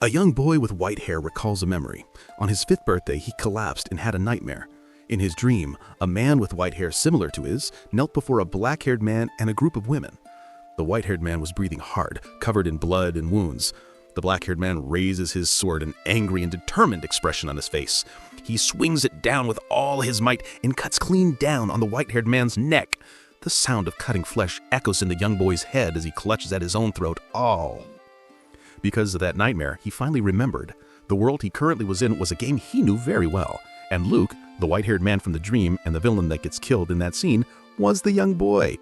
A young boy with white hair recalls a memory. On his 5th birthday, he collapsed and had a nightmare. In his dream, a man with white hair similar to his knelt before a black-haired man and a group of women. The white-haired man was breathing hard, covered in blood and wounds. The black-haired man raises his sword, an angry and determined expression on his face. He swings it down with all his might and cuts clean down on the white-haired man's neck. The sound of cutting flesh echoes in the young boy's head as he clutches at his own throat. All because of that nightmare, he finally remembered. The world he currently was in was a game he knew very well. And Luke, the white-haired man from the dream and the villain that gets killed in that scene, was the young boy.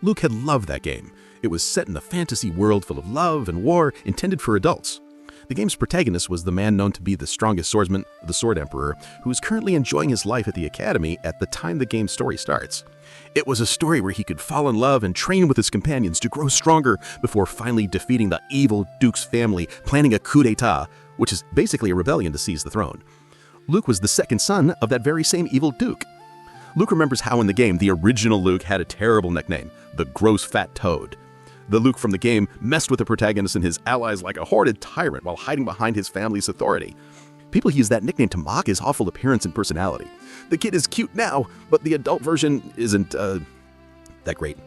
Luke had loved that game. It was set in a fantasy world full of love and war, intended for adults. The game's protagonist was the man known to be the strongest swordsman, the Sword Emperor, who is currently enjoying his life at the academy at the time the game's story starts. It was a story where he could fall in love and train with his companions to grow stronger before finally defeating the evil Duke's family, planning a coup d'etat, which is basically a rebellion to seize the throne. Luke was the second son of that very same evil Duke. Luke remembers how in the game, the original Luke had a terrible nickname, the Gross Fat Toad. The Luke from the game messed with the protagonist and his allies like a horrid tyrant while hiding behind his family's authority. People use that nickname to mock his awful appearance and personality. The kid is cute now, but the adult version isn't, that great.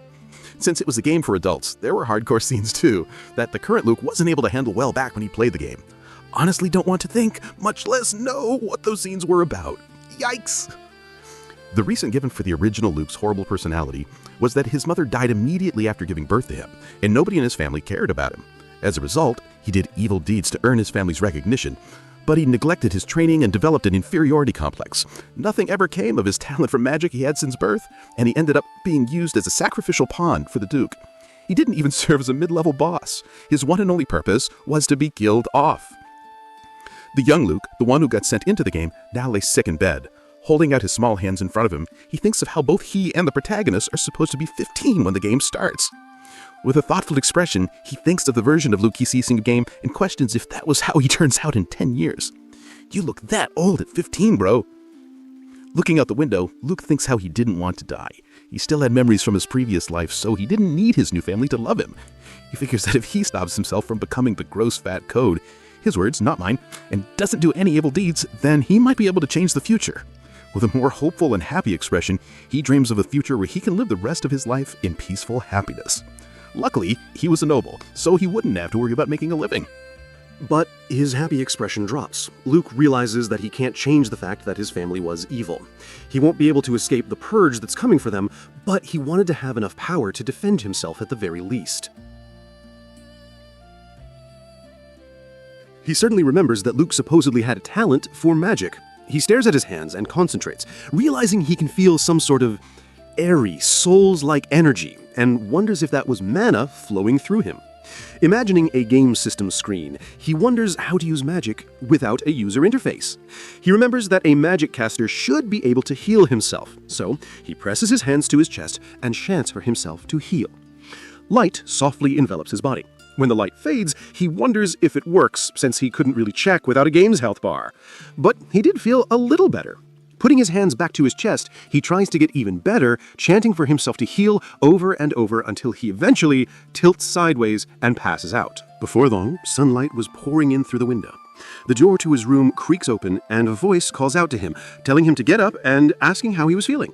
Since it was a game for adults, there were hardcore scenes too, that the current Luke wasn't able to handle well back when he played the game. Honestly don't want to think, much less know, what those scenes were about. Yikes! The reason given for the original Luke's horrible personality was that his mother died immediately after giving birth to him, and nobody in his family cared about him. As a result, he did evil deeds to earn his family's recognition, but he neglected his training and developed an inferiority complex. Nothing ever came of his talent for magic he had since birth, and he ended up being used as a sacrificial pawn for the Duke. He didn't even serve as a mid-level boss. His one and only purpose was to be killed off. The young Luke, the one who got sent into the game, now lay sick in bed. Holding out his small hands in front of him, he thinks of how both he and the protagonist are supposed to be 15 when the game starts. With a thoughtful expression, he thinks of the version of Luke he sees in the game and questions if that was how he turns out in 10 years. You look that old at 15, bro. Looking out the window, Luke thinks how he didn't want to die. He still had memories from his previous life, so he didn't need his new family to love him. He figures that if he stops himself from becoming the gross fat Toad, his words, not mine, and doesn't do any evil deeds, then he might be able to change the future. With a more hopeful and happy expression, he dreams of a future where he can live the rest of his life in peaceful happiness. Luckily, he was a noble, so he wouldn't have to worry about making a living. But his happy expression drops. Luke realizes that he can't change the fact that his family was evil. He won't be able to escape the purge that's coming for them, but he wanted to have enough power to defend himself at the very least. He certainly remembers that Luke supposedly had a talent for magic. He stares at his hands and concentrates, realizing he can feel some sort of airy, souls-like energy, and wonders if that was mana flowing through him. Imagining a game system screen, he wonders how to use magic without a user interface. He remembers that a magic caster should be able to heal himself, so he presses his hands to his chest and chants for himself to heal. Light softly envelops his body. When the light fades, he wonders if it works, since he couldn't really check without a game's health bar. But he did feel a little better. Putting his hands back to his chest, he tries to get even better, chanting for himself to heal over and over until he eventually tilts sideways and passes out. Before long, sunlight was pouring in through the window. The door to his room creaks open, and a voice calls out to him, telling him to get up and asking how he was feeling.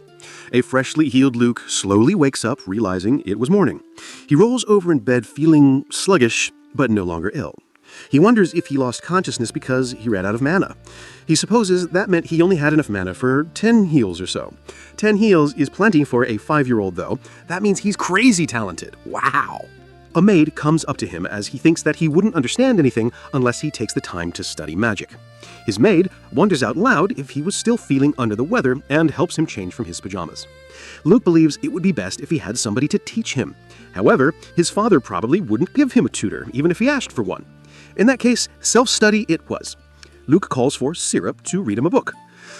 A freshly healed Luke slowly wakes up, realizing it was morning. He rolls over in bed feeling sluggish, but no longer ill. He wonders if he lost consciousness because he ran out of mana. He supposes that meant he only had enough mana for 10 heals or so. 10 heals is plenty for a 5-year-old though. That means he's crazy talented. Wow! A maid comes up to him as he thinks that he wouldn't understand anything unless he takes the time to study magic. His maid wonders out loud if he was still feeling under the weather and helps him change from his pajamas. Luke believes it would be best if he had somebody to teach him. However, his father probably wouldn't give him a tutor, even if he asked for one. In that case, self-study it was. Luke calls for Syrup to read him a book.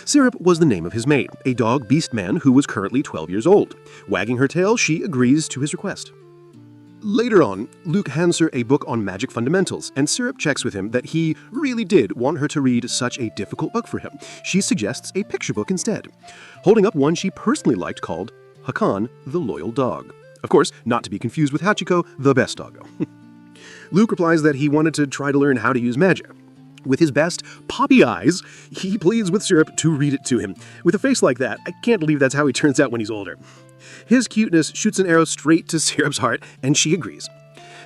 Syrup was the name of his maid, a dog beast man who was currently 12 years old. Wagging her tail, she agrees to his request. Later on, Luke hands her a book on magic fundamentals, and Syrup checks with him that he really did want her to read such a difficult book for him. She suggests a picture book instead, holding up one she personally liked called Hakan, the Loyal Dog. Of course, not to be confused with Hachiko, the best doggo. Luke replies that he wanted to try to learn how to use magic. With his best poppy eyes, he pleads with Syrup to read it to him. With a face like that, I can't believe that's how he turns out when he's older. His cuteness shoots an arrow straight to Syrup's heart, and she agrees.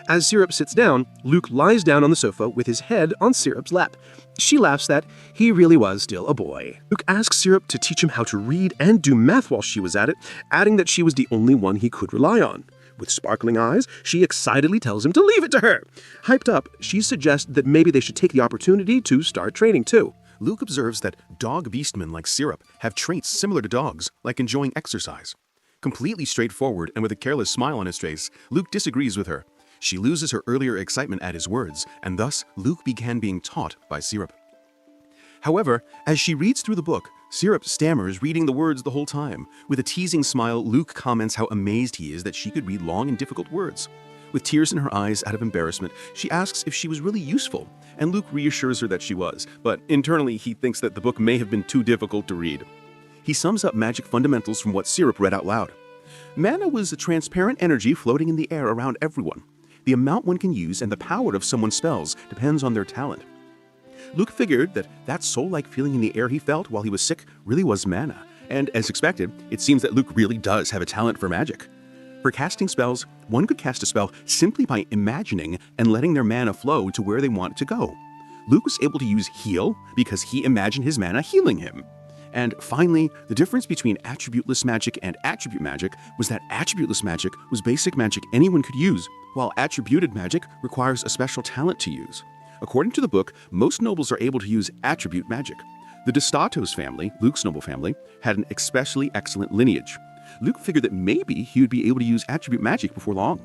As Syrup sits down, Luke lies down on the sofa with his head on Syrup's lap. She laughs that he really was still a boy. Luke asks Syrup to teach him how to read and do math while she was at it, adding that she was the only one he could rely on. With sparkling eyes, she excitedly tells him to leave it to her. Hyped up, she suggests that maybe they should take the opportunity to start training too. Luke observes that dog beastmen like Syrup have traits similar to dogs, like enjoying exercise. Completely straightforward and with a careless smile on his face, Luke disagrees with her. She loses her earlier excitement at his words, and thus Luke began being taught by Syrup. However, as she reads through the book, Syrup stammers, reading the words the whole time. With a teasing smile, Luke comments how amazed he is that she could read long and difficult words. With tears in her eyes out of embarrassment, she asks if she was really useful, and Luke reassures her that she was, but internally he thinks that the book may have been too difficult to read. He sums up magic fundamentals from what Syrup read out loud. Mana was a transparent energy floating in the air around everyone. The amount one can use and the power of someone's spells depends on their talent. Luke figured that soul-like feeling in the air he felt while he was sick really was mana, and as expected, it seems that Luke really does have a talent for magic. For casting spells, one could cast a spell simply by imagining and letting their mana flow to where they want it to go. Luke was able to use heal because he imagined his mana healing him. And finally, the difference between attributeless magic and attribute magic was that attributeless magic was basic magic anyone could use, while attributed magic requires a special talent to use. According to the book, most nobles are able to use attribute magic. The Dostatos family, Luke's noble family, had an especially excellent lineage. Luke figured that maybe he would be able to use attribute magic before long.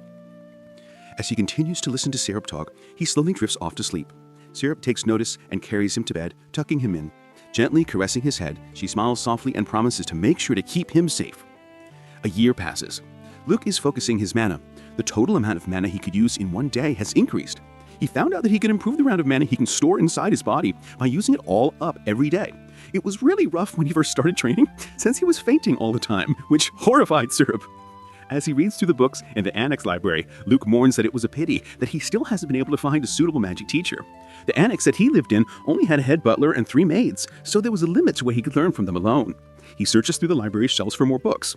As he continues to listen to Syrup talk, he slowly drifts off to sleep. Syrup takes notice and carries him to bed, tucking him in. Gently caressing his head, she smiles softly and promises to make sure to keep him safe. A year passes. Luke is focusing his mana. The total amount of mana he could use in one day has increased. He found out that he could improve the amount of mana he can store inside his body by using it all up every day. It was really rough when he first started training, since he was fainting all the time, which horrified Syrup. As he reads through the books in the Annex library, Luke mourns that it was a pity that he still hasn't been able to find a suitable magic teacher. The Annex that he lived in only had a head butler and 3 maids, so there was a limit to what he could learn from them alone. He searches through the library's shelves for more books.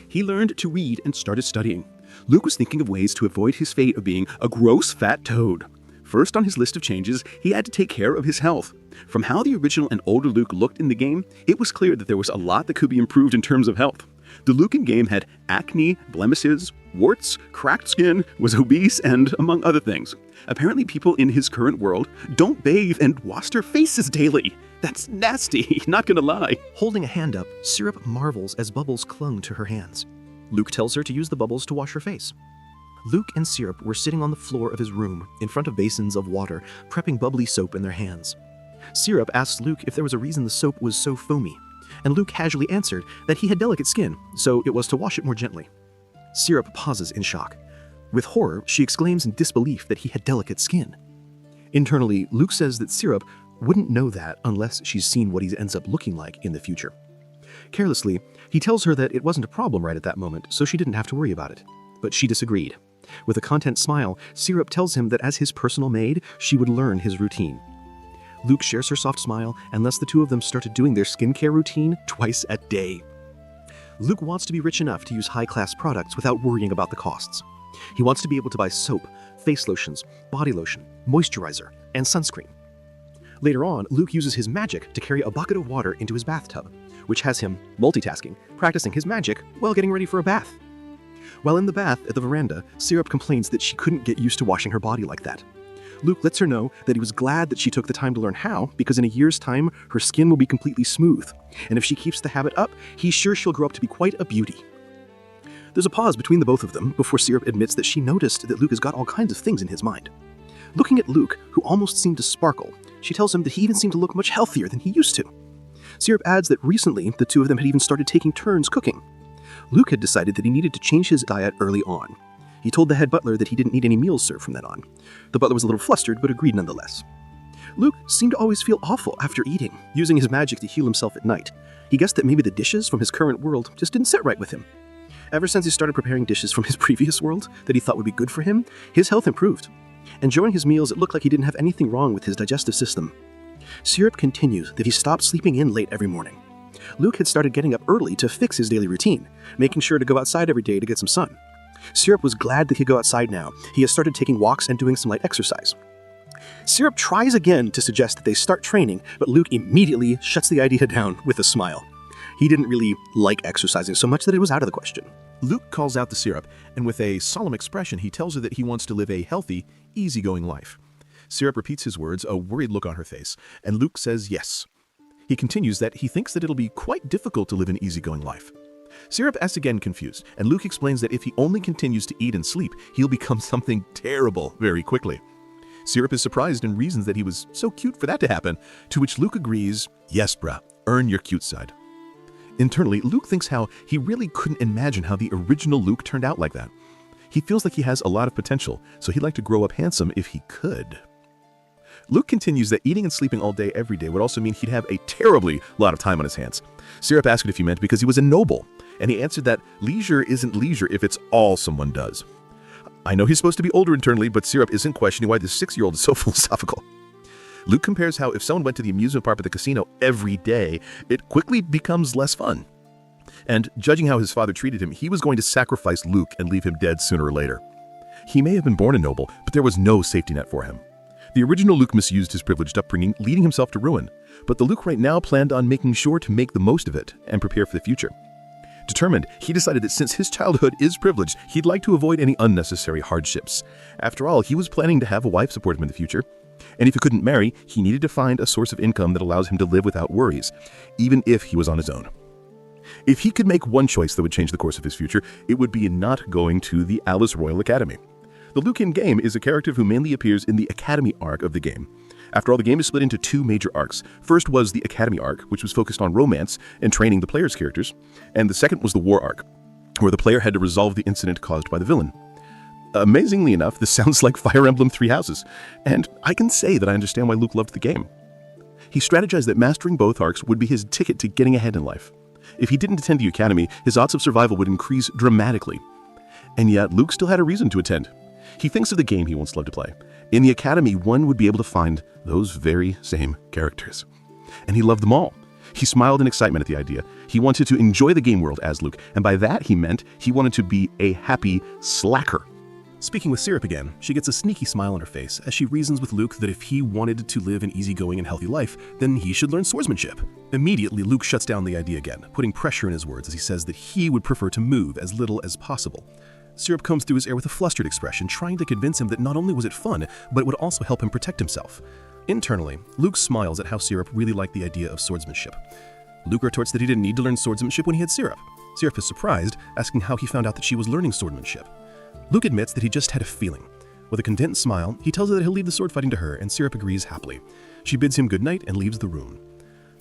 He learned to read and started studying. Luke was thinking of ways to avoid his fate of being a gross fat toad. First on his list of changes, he had to take care of his health. From how the original and older Luke looked in the game, it was clear that there was a lot that could be improved in terms of health. The Luke in game had acne, blemishes, warts, cracked skin, was obese, and among other things. Apparently people in his current world don't bathe and wash their faces daily. That's nasty, not gonna lie. Holding a hand up, Syrup marvels as bubbles clung to her hands. Luke tells her to use the bubbles to wash her face. Luke and Syrup were sitting on the floor of his room, in front of basins of water, prepping bubbly soap in their hands. Syrup asks Luke if there was a reason the soap was so foamy, and Luke casually answered that he had delicate skin, so it was to wash it more gently. Syrup pauses in shock. With horror, she exclaims in disbelief that he had delicate skin. Internally, Luke says that Syrup wouldn't know that unless she's seen what he ends up looking like in the future. Carelessly, he tells her that it wasn't a problem right at that moment, so she didn't have to worry about it. But she disagreed. With a content smile, Syrup tells him that as his personal maid, she would learn his routine. Luke shares her soft smile, and thus the two of them started doing their skincare routine twice a day. Luke wants to be rich enough to use high-class products without worrying about the costs. He wants to be able to buy soap, face lotions, body lotion, moisturizer, and sunscreen. Later on, Luke uses his magic to carry a bucket of water into his bathtub, which has him multitasking, practicing his magic while getting ready for a bath. While in the bath at the veranda, Syrup complains that she couldn't get used to washing her body like that. Luke lets her know that he was glad that she took the time to learn how, because in a year's time, her skin will be completely smooth, and if she keeps the habit up, he's sure she'll grow up to be quite a beauty. There's a pause between the both of them before Syrup admits that she noticed that Luke has got all kinds of things in his mind. Looking at Luke, who almost seemed to sparkle, she tells him that he even seemed to look much healthier than he used to. Syrup adds that recently, the two of them had even started taking turns cooking. Luke had decided that he needed to change his diet early on. He told the head butler that he didn't need any meals served from then on. The butler was a little flustered, but agreed nonetheless. Luke seemed to always feel awful after eating, using his magic to heal himself at night. He guessed that maybe the dishes from his current world just didn't sit right with him. Ever since he started preparing dishes from his previous world that he thought would be good for him, his health improved. And during his meals, it looked like he didn't have anything wrong with his digestive system. Syrup continues that he stopped sleeping in late every morning. Luke had started getting up early to fix his daily routine, making sure to go outside every day to get some sun. Syrup was glad that he could go outside now. He has started taking walks and doing some light exercise. Syrup tries again to suggest that they start training, but Luke immediately shuts the idea down with a smile. He didn't really like exercising so much that it was out of the question. Luke calls out to Syrup, and with a solemn expression, he tells her that he wants to live a healthy, easygoing life. Syrup repeats his words, a worried look on her face, and Luke says yes. He continues that he thinks that it'll be quite difficult to live an easygoing life. Syrup asks again, confused, and Luke explains that if he only continues to eat and sleep, he'll become something terrible very quickly. Syrup is surprised and reasons that he was so cute for that to happen, to which Luke agrees, yes, bruh, earn your cute side. Internally, Luke thinks how he really couldn't imagine how the original Luke turned out like that. He feels like he has a lot of potential, so he'd like to grow up handsome if he could. Luke continues that eating and sleeping all day every day would also mean he'd have a terribly lot of time on his hands. Syrup asked if he meant because he was a noble, and he answered that leisure isn't leisure if it's all someone does. I know he's supposed to be older internally, but Syrup isn't questioning why this 6-year-old is so philosophical. Luke compares how if someone went to the amusement park at the casino every day, it quickly becomes less fun. And judging how his father treated him, he was going to sacrifice Luke and leave him dead sooner or later. He may have been born a noble, but there was no safety net for him. The original Luke misused his privileged upbringing, leading himself to ruin, but the Luke right now planned on making sure to make the most of it and prepare for the future. Determined, he decided that since his childhood is privileged, he'd like to avoid any unnecessary hardships. After all, he was planning to have a wife support him in the future. And if he couldn't marry, he needed to find a source of income that allows him to live without worries, even if he was on his own. If he could make one choice that would change the course of his future, it would be in not going to the Alice Royal Academy. The Luke in game is a character who mainly appears in the Academy arc of the game. After all, the game is split into 2 major arcs. First was the Academy arc, which was focused on romance and training the player's characters, and the second was the War arc, where the player had to resolve the incident caused by the villain. Amazingly enough, this sounds like Fire Emblem Three Houses, and I can say that I understand why Luke loved the game. He strategized that mastering both arcs would be his ticket to getting ahead in life. If he didn't attend the Academy, his odds of survival would increase dramatically. And yet, Luke still had a reason to attend. He thinks of the game he once loved to play. In the Academy, one would be able to find those very same characters. And he loved them all. He smiled in excitement at the idea. He wanted to enjoy the game world as Luke, and by that he meant he wanted to be a happy slacker. Speaking with Syrup again, she gets a sneaky smile on her face as she reasons with Luke that if he wanted to live an easygoing and healthy life, then he should learn swordsmanship. Immediately, Luke shuts down the idea again, putting pressure in his words as he says that he would prefer to move as little as possible. Syrup combs through his hair with a flustered expression, trying to convince him that not only was it fun, but it would also help him protect himself. Internally, Luke smiles at how Syrup really liked the idea of swordsmanship. Luke retorts that he didn't need to learn swordsmanship when he had Syrup. Syrup is surprised, asking how he found out that she was learning swordsmanship. Luke admits that he just had a feeling. With a content smile, he tells her that he'll leave the sword fighting to her, and Syrup agrees happily. She bids him good night and leaves the room.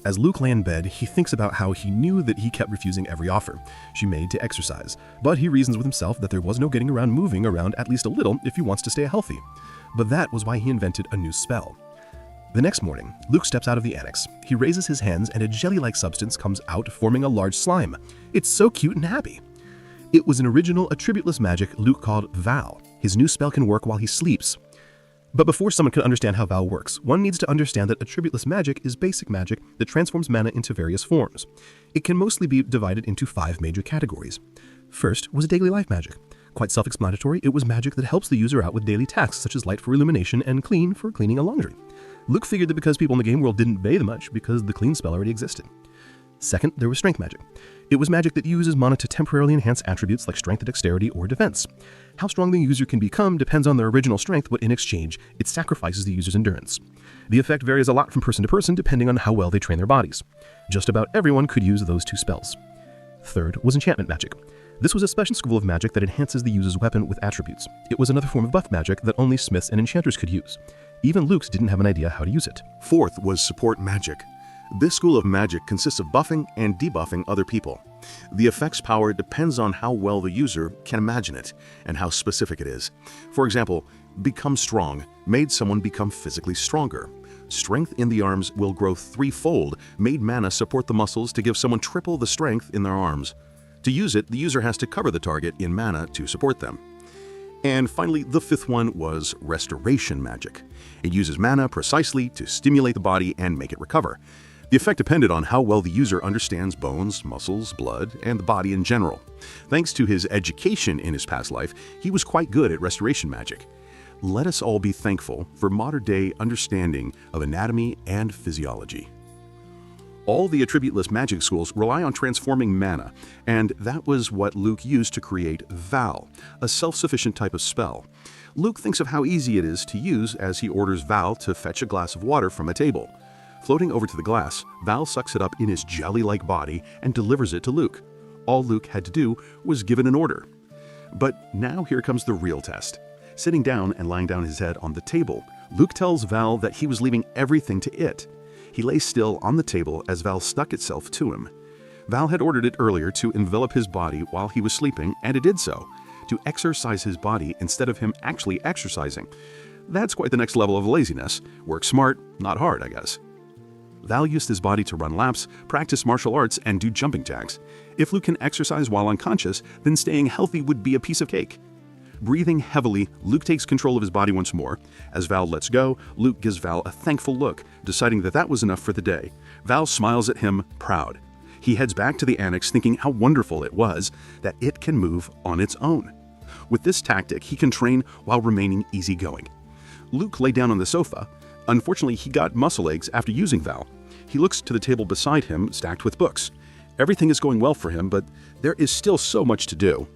As Luke lay in bed, he thinks about how he knew that he kept refusing every offer she made to exercise, but he reasons with himself that there was no getting around moving around at least a little if he wants to stay healthy. But that was why he invented a new spell. The next morning, Luke steps out of the annex. He raises his hands and a jelly-like substance comes out, forming a large slime. It's so cute and happy. It was an original, attributeless magic Luke called Val. His new spell can work while he sleeps. But before someone can understand how Val works, one needs to understand that attributeless magic is basic magic that transforms mana into various forms. It can mostly be divided into 5 major categories. First was daily life magic. Quite self-explanatory, it was magic that helps the user out with daily tasks such as light for illumination and clean for cleaning a laundry. Luke figured that because people in the game world didn't bathe much because the clean spell already existed. Second, there was strength magic. It was magic that uses mana to temporarily enhance attributes like strength, dexterity, or defense. How strong the user can become depends on their original strength, but in exchange, it sacrifices the user's endurance. The effect varies a lot from person to person depending on how well they train their bodies. Just about everyone could use those 2 spells. Third was enchantment magic. This was a special school of magic that enhances the user's weapon with attributes. It was another form of buff magic that only smiths and enchanters could use. Even Luke's didn't have an idea how to use it. Fourth was support magic. This school of magic consists of buffing and debuffing other people. The effect's power depends on how well the user can imagine it and how specific it is. For example, become strong made someone become physically stronger. Strength in the arms will grow 3-fold, made mana support the muscles to give someone triple the strength in their arms. To use it, the user has to cover the target in mana to support them. And finally, the fifth one was restoration magic. It uses mana precisely to stimulate the body and make it recover. The effect depended on how well the user understands bones, muscles, blood, and the body in general. Thanks to his education in his past life, he was quite good at restoration magic. Let us all be thankful for modern-day understanding of anatomy and physiology. All the attributeless magic schools rely on transforming mana, and that was what Luke used to create Val, a self-sufficient type of spell. Luke thinks of how easy it is to use as he orders Val to fetch a glass of water from a table. Floating over to the glass, Val sucks it up in his jelly-like body and delivers it to Luke. All Luke had to do was give it an order. But now here comes the real test. Sitting down and lying down his head on the table, Luke tells Val that he was leaving everything to it. He lay still on the table as Val stuck itself to him. Val had ordered it earlier to envelop his body while he was sleeping, and it did so, to exercise his body instead of him actually exercising. That's quite the next level of laziness. Work smart, not hard, I guess. Val used his body to run laps, practice martial arts, and do jumping jacks. If Luke can exercise while unconscious, then staying healthy would be a piece of cake. Breathing heavily, Luke takes control of his body once more. As Val lets go, Luke gives Val a thankful look, deciding that that was enough for the day. Val smiles at him, proud. He heads back to the annex thinking how wonderful it was that it can move on its own. With this tactic, he can train while remaining easygoing. Luke lay down on the sofa. Unfortunately, he got muscle aches after using Val. He looks to the table beside him, stacked with books. Everything is going well for him, but there is still so much to do.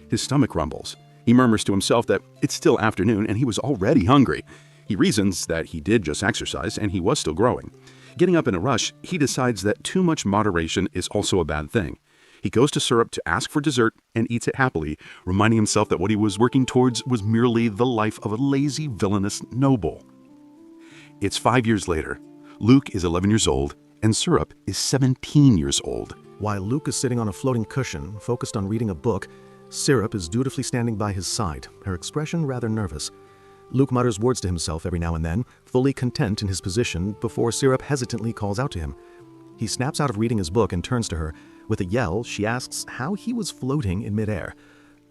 His stomach rumbles. He murmurs to himself that it's still afternoon and he was already hungry. He reasons that he did just exercise and he was still growing. Getting up in a rush, he decides that too much moderation is also a bad thing. He goes to Syrup to ask for dessert and eats it happily, reminding himself that what he was working towards was merely the life of a lazy, villainous noble. It's 5 years later. Luke is 11 years old and Syrup is 17 years old. While Luke is sitting on a floating cushion, focused on reading a book, Syrup is dutifully standing by his side, her expression rather nervous. Luke mutters words to himself every now and then, fully content in his position, before Syrup hesitantly calls out to him. He snaps out of reading his book and turns to her. With a yell, she asks how he was floating in midair.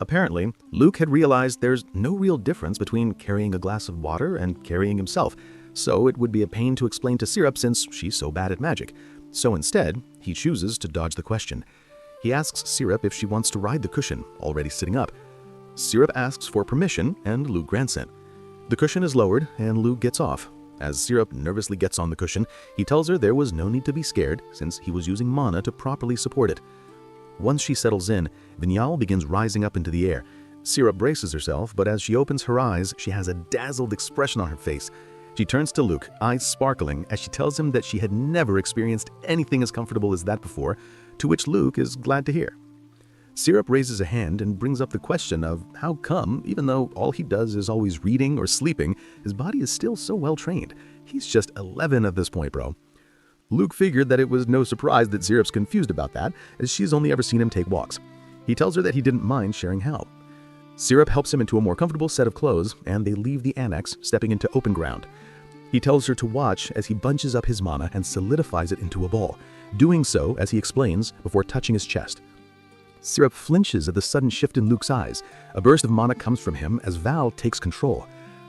Apparently, Luke had realized there's no real difference between carrying a glass of water and carrying himself, so it would be a pain to explain to Syrup since she's so bad at magic. So instead, he chooses to dodge the question. He asks Syrup if she wants to ride the cushion, already sitting up. Syrup asks for permission, and Luke grants it. The cushion is lowered, and Luke gets off. As Syrup nervously gets on the cushion, he tells her there was no need to be scared, since he was using mana to properly support it. Once she settles in, Vignal begins rising up into the air. Syrup braces herself, but as she opens her eyes, she has a dazzled expression on her face. She turns to Luke, eyes sparkling, as she tells him that she had never experienced anything as comfortable as that before, to which Luke is glad to hear. Syrup raises a hand and brings up the question of how come, even though all he does is always reading or sleeping, his body is still so well trained. He's just 11 at this point, bro. Luke figured that it was no surprise that Syrup's confused about that, as she's only ever seen him take walks. He tells her that he didn't mind sharing how. Syrup helps him into a more comfortable set of clothes, and they leave the annex, stepping into open ground. He tells her to watch as he bunches up his mana and solidifies it into a ball, doing so, as he explains, before touching his chest. Syrup flinches at the sudden shift in Luke's eyes. A burst of mana comes from him as Val takes control.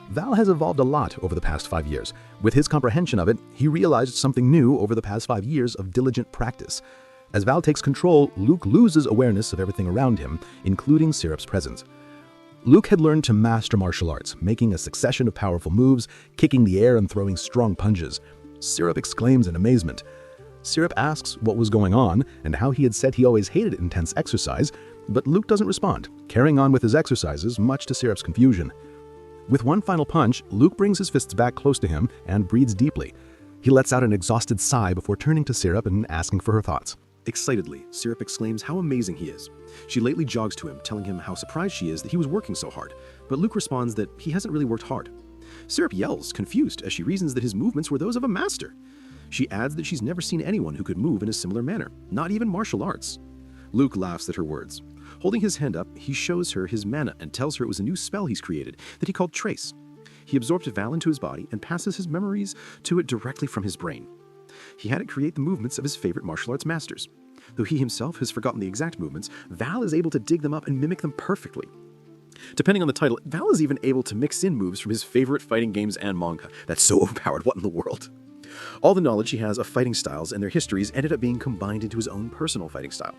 Val has evolved a lot over the past 5 years. With his comprehension of it, he realized something new over the past 5 years of diligent practice. As Val takes control, Luke loses awareness of everything around him, including Syrup's presence. Luke had learned to master martial arts, making a succession of powerful moves, kicking the air and throwing strong punches. Syrup exclaims in amazement. Syrup asks what was going on and how he had said he always hated intense exercise, but Luke doesn't respond, carrying on with his exercises, much to Syrup's confusion. With one final punch, Luke brings his fists back close to him and breathes deeply. He lets out an exhausted sigh before turning to Syrup and asking for her thoughts. Excitedly, Syrup exclaims how amazing he is. She lately jogs to him, telling him how surprised she is that he was working so hard, but Luke responds that he hasn't really worked hard. Syrup yells, confused, as she reasons that his movements were those of a master. She adds that she's never seen anyone who could move in a similar manner, not even martial arts. Luke laughs at her words. Holding his hand up, he shows her his mana and tells her it was a new spell he's created that he called Trace. He absorbed Val into his body and passes his memories to it directly from his brain. He had it create the movements of his favorite martial arts masters. Though he himself has forgotten the exact movements, Val is able to dig them up and mimic them perfectly. Depending on the title, Val is even able to mix in moves from his favorite fighting games and manga. That's so overpowered, what in the world? All the knowledge he has of fighting styles and their histories ended up being combined into his own personal fighting style.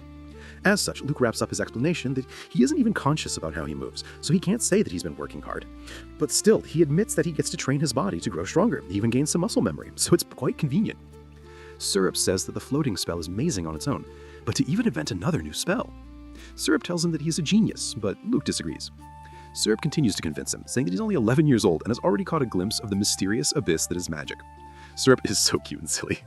As such, Luke wraps up his explanation that he isn't even conscious about how he moves, so he can't say that he's been working hard. But still, he admits that he gets to train his body to grow stronger, he even gains some muscle memory, so it's quite convenient. Syrup says that the floating spell is amazing on its own, but to even invent another new spell. Syrup tells him that he's a genius, but Luke disagrees. Syrup continues to convince him, saying that he's only 11 years old and has already caught a glimpse of the mysterious abyss that is magic. Syrup is so cute and silly.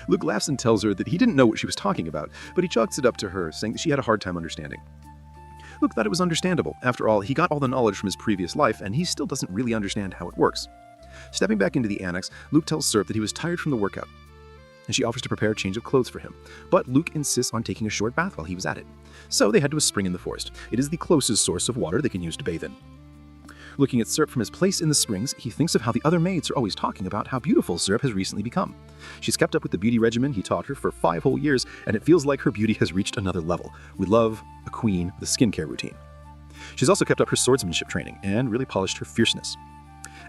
Luke laughs and tells her that he didn't know what she was talking about, but he chalks it up to her, saying that she had a hard time understanding. Luke thought it was understandable. After all, he got all the knowledge from his previous life, and he still doesn't really understand how it works. Stepping back into the annex, Luke tells Syrup that he was tired from the workout, and she offers to prepare a change of clothes for him. But Luke insists on taking a short bath while he was at it. So they head to a spring in the forest. It is the closest source of water they can use to bathe in. Looking at Syrup from his place in the springs, he thinks of how the other maids are always talking about how beautiful Syrup has recently become. She's kept up with the beauty regimen he taught her for 5 whole years, and it feels like her beauty has reached another level. We love a queen with a skincare routine. She's also kept up her swordsmanship training and really polished her fierceness.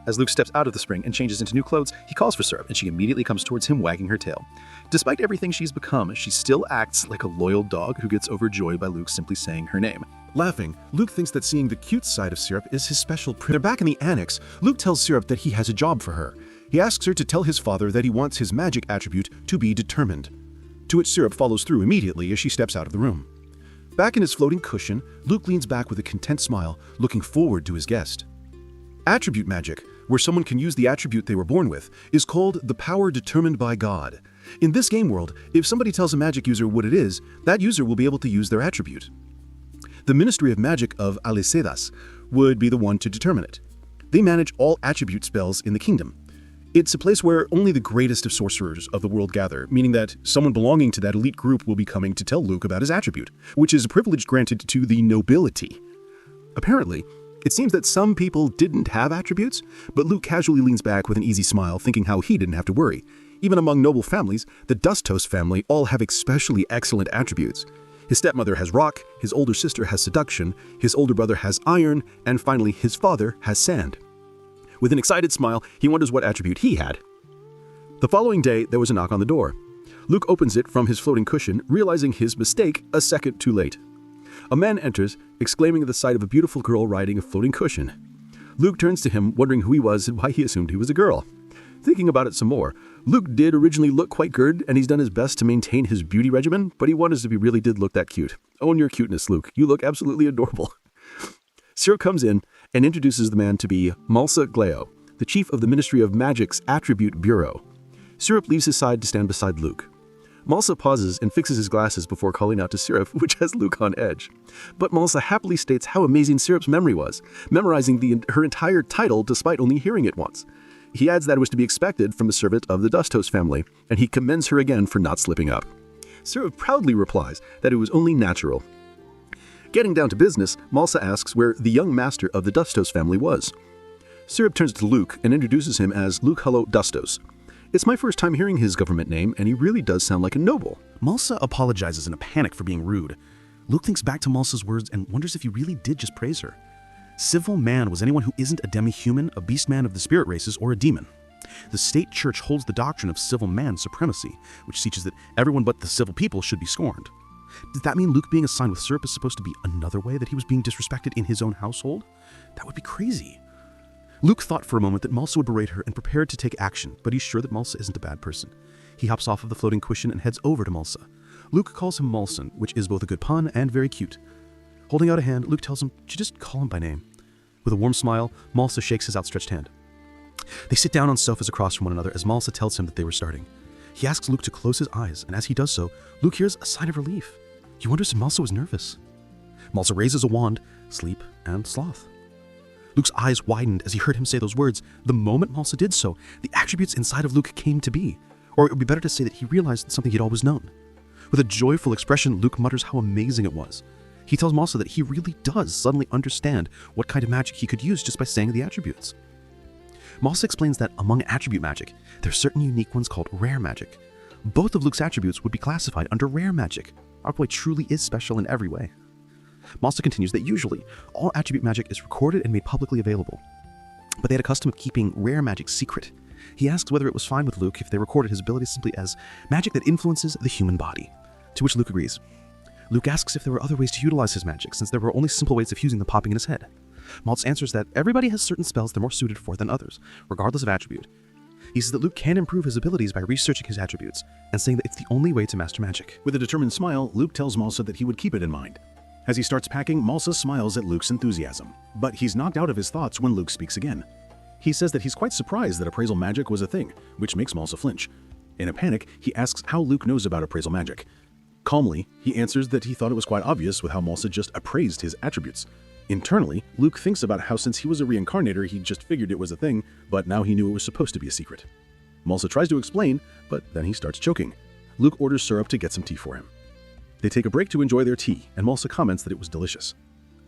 As Luke steps out of the spring and changes into new clothes, he calls for Syrup, and she immediately comes towards him, wagging her tail. Despite everything she's become, she still acts like a loyal dog who gets overjoyed by Luke simply saying her name. Laughing, Luke thinks that seeing the cute side of Syrup is his special privilege. They're back in the annex. Luke tells Syrup that he has a job for her. He asks her to tell his father that he wants his magic attribute to be determined, to which Syrup follows through immediately as she steps out of the room. Back in his floating cushion, Luke leans back with a content smile, looking forward to his guest. Attribute magic, where someone can use the attribute they were born with, is called the power determined by God. In this game world, if somebody tells a magic user what it is, that user will be able to use their attribute. The Ministry of Magic of Alcedas would be the one to determine it. They manage all attribute spells in the kingdom. It's a place where only the greatest of sorcerers of the world gather, meaning that someone belonging to that elite group will be coming to tell Luke about his attribute, which is a privilege granted to the nobility. Apparently, it seems that some people didn't have attributes, but Luke casually leans back with an easy smile, thinking how he didn't have to worry. Even among noble families, the Dustos family all have especially excellent attributes. His stepmother has rock, his older sister has seduction, his older brother has iron, and finally his father has sand. With an excited smile, he wonders what attribute he had. The following day, there was a knock on the door. Luke opens it from his floating cushion, realizing his mistake a second too late. A man enters, exclaiming at the sight of a beautiful girl riding a floating cushion. Luke turns to him, wondering who he was and why he assumed he was a girl. Thinking about it some more, Luke did originally look quite good, and he's done his best to maintain his beauty regimen, but he wonders if he really did look that cute. Own your cuteness, Luke. You look absolutely adorable. Syrup comes in and introduces the man to be Malsa Gleo, the chief of the Ministry of Magic's Attribute Bureau. Syrup leaves his side to stand beside Luke. Malsa pauses and fixes his glasses before calling out to Syrup, which has Luke on edge. But Malsa happily states how amazing Syrup's memory was, memorizing her entire title despite only hearing it once. He adds that it was to be expected from a servant of the Dustos family, and he commends her again for not slipping up. Syrup proudly replies that it was only natural. Getting down to business, Malsa asks where the young master of the Dustos family was. Syrup turns to Luke and introduces him as Luke Hullo Dustos. It's my first time hearing his government name, and he really does sound like a noble. Malsa apologizes in a panic for being rude. Luke thinks back to Malsa's words and wonders if he really did just praise her. Civil man was anyone who isn't a demi-human, a beast man of the spirit races, or a demon. The state church holds the doctrine of civil man supremacy, which teaches that everyone but the civil people should be scorned. Does that mean Luke being assigned with Syrup is supposed to be another way that he was being disrespected in his own household? That would be crazy. Luke thought for a moment that Malsa would berate her and prepared to take action, but he's sure that Malsa isn't a bad person. He hops off of the floating cushion and heads over to Malsa. Luke calls him Malson, which is both a good pun and very cute. Holding out a hand, Luke tells him to just call him by name. With a warm smile, Malsa shakes his outstretched hand. They sit down on sofas across from one another as Malsa tells him that they were starting. He asks Luke to close his eyes, and as he does so, Luke hears a sigh of relief. He wonders if Malsa was nervous. Malsa raises a wand, sleep, and sloth. Luke's eyes widened as he heard him say those words. The moment Malsa did so, the attributes inside of Luke came to be. Or it would be better to say that he realized something he'd always known. With a joyful expression, Luke mutters how amazing it was. He tells Malsa that he really does suddenly understand what kind of magic he could use just by saying the attributes. Malsa explains that among attribute magic, there are certain unique ones called rare magic. both of Luke's attributes would be classified under rare magic. Our boy truly is special in every way. Malsa continues that usually, all attribute magic is recorded and made publicly available, but they had a custom of keeping rare magic secret. He asks whether it was fine with Luke if they recorded his abilities simply as magic that influences the human body, to which Luke agrees. Luke asks if there were other ways to utilize his magic, since there were only simple ways of fusing them popping in his head. Maltz answers that everybody has certain spells they're more suited for than others, regardless of attribute. He says that Luke can improve his abilities by researching his attributes, and saying that it's the only way to master magic. With a determined smile, Luke tells Malsa that he would keep it in mind. As he starts packing, Malsa smiles at Luke's enthusiasm, but he's knocked out of his thoughts when Luke speaks again. He says that he's quite surprised that appraisal magic was a thing, which makes Malsa flinch. In a panic, he asks how Luke knows about appraisal magic. Calmly, he answers that he thought it was quite obvious with how Malsa just appraised his attributes. Internally, Luke thinks about how since he was a reincarnator, he just figured it was a thing, but now he knew it was supposed to be a secret. Malsa tries to explain, but then he starts choking. Luke orders syrup to get some tea for him. They take a break to enjoy their tea, and Malsa comments that it was delicious.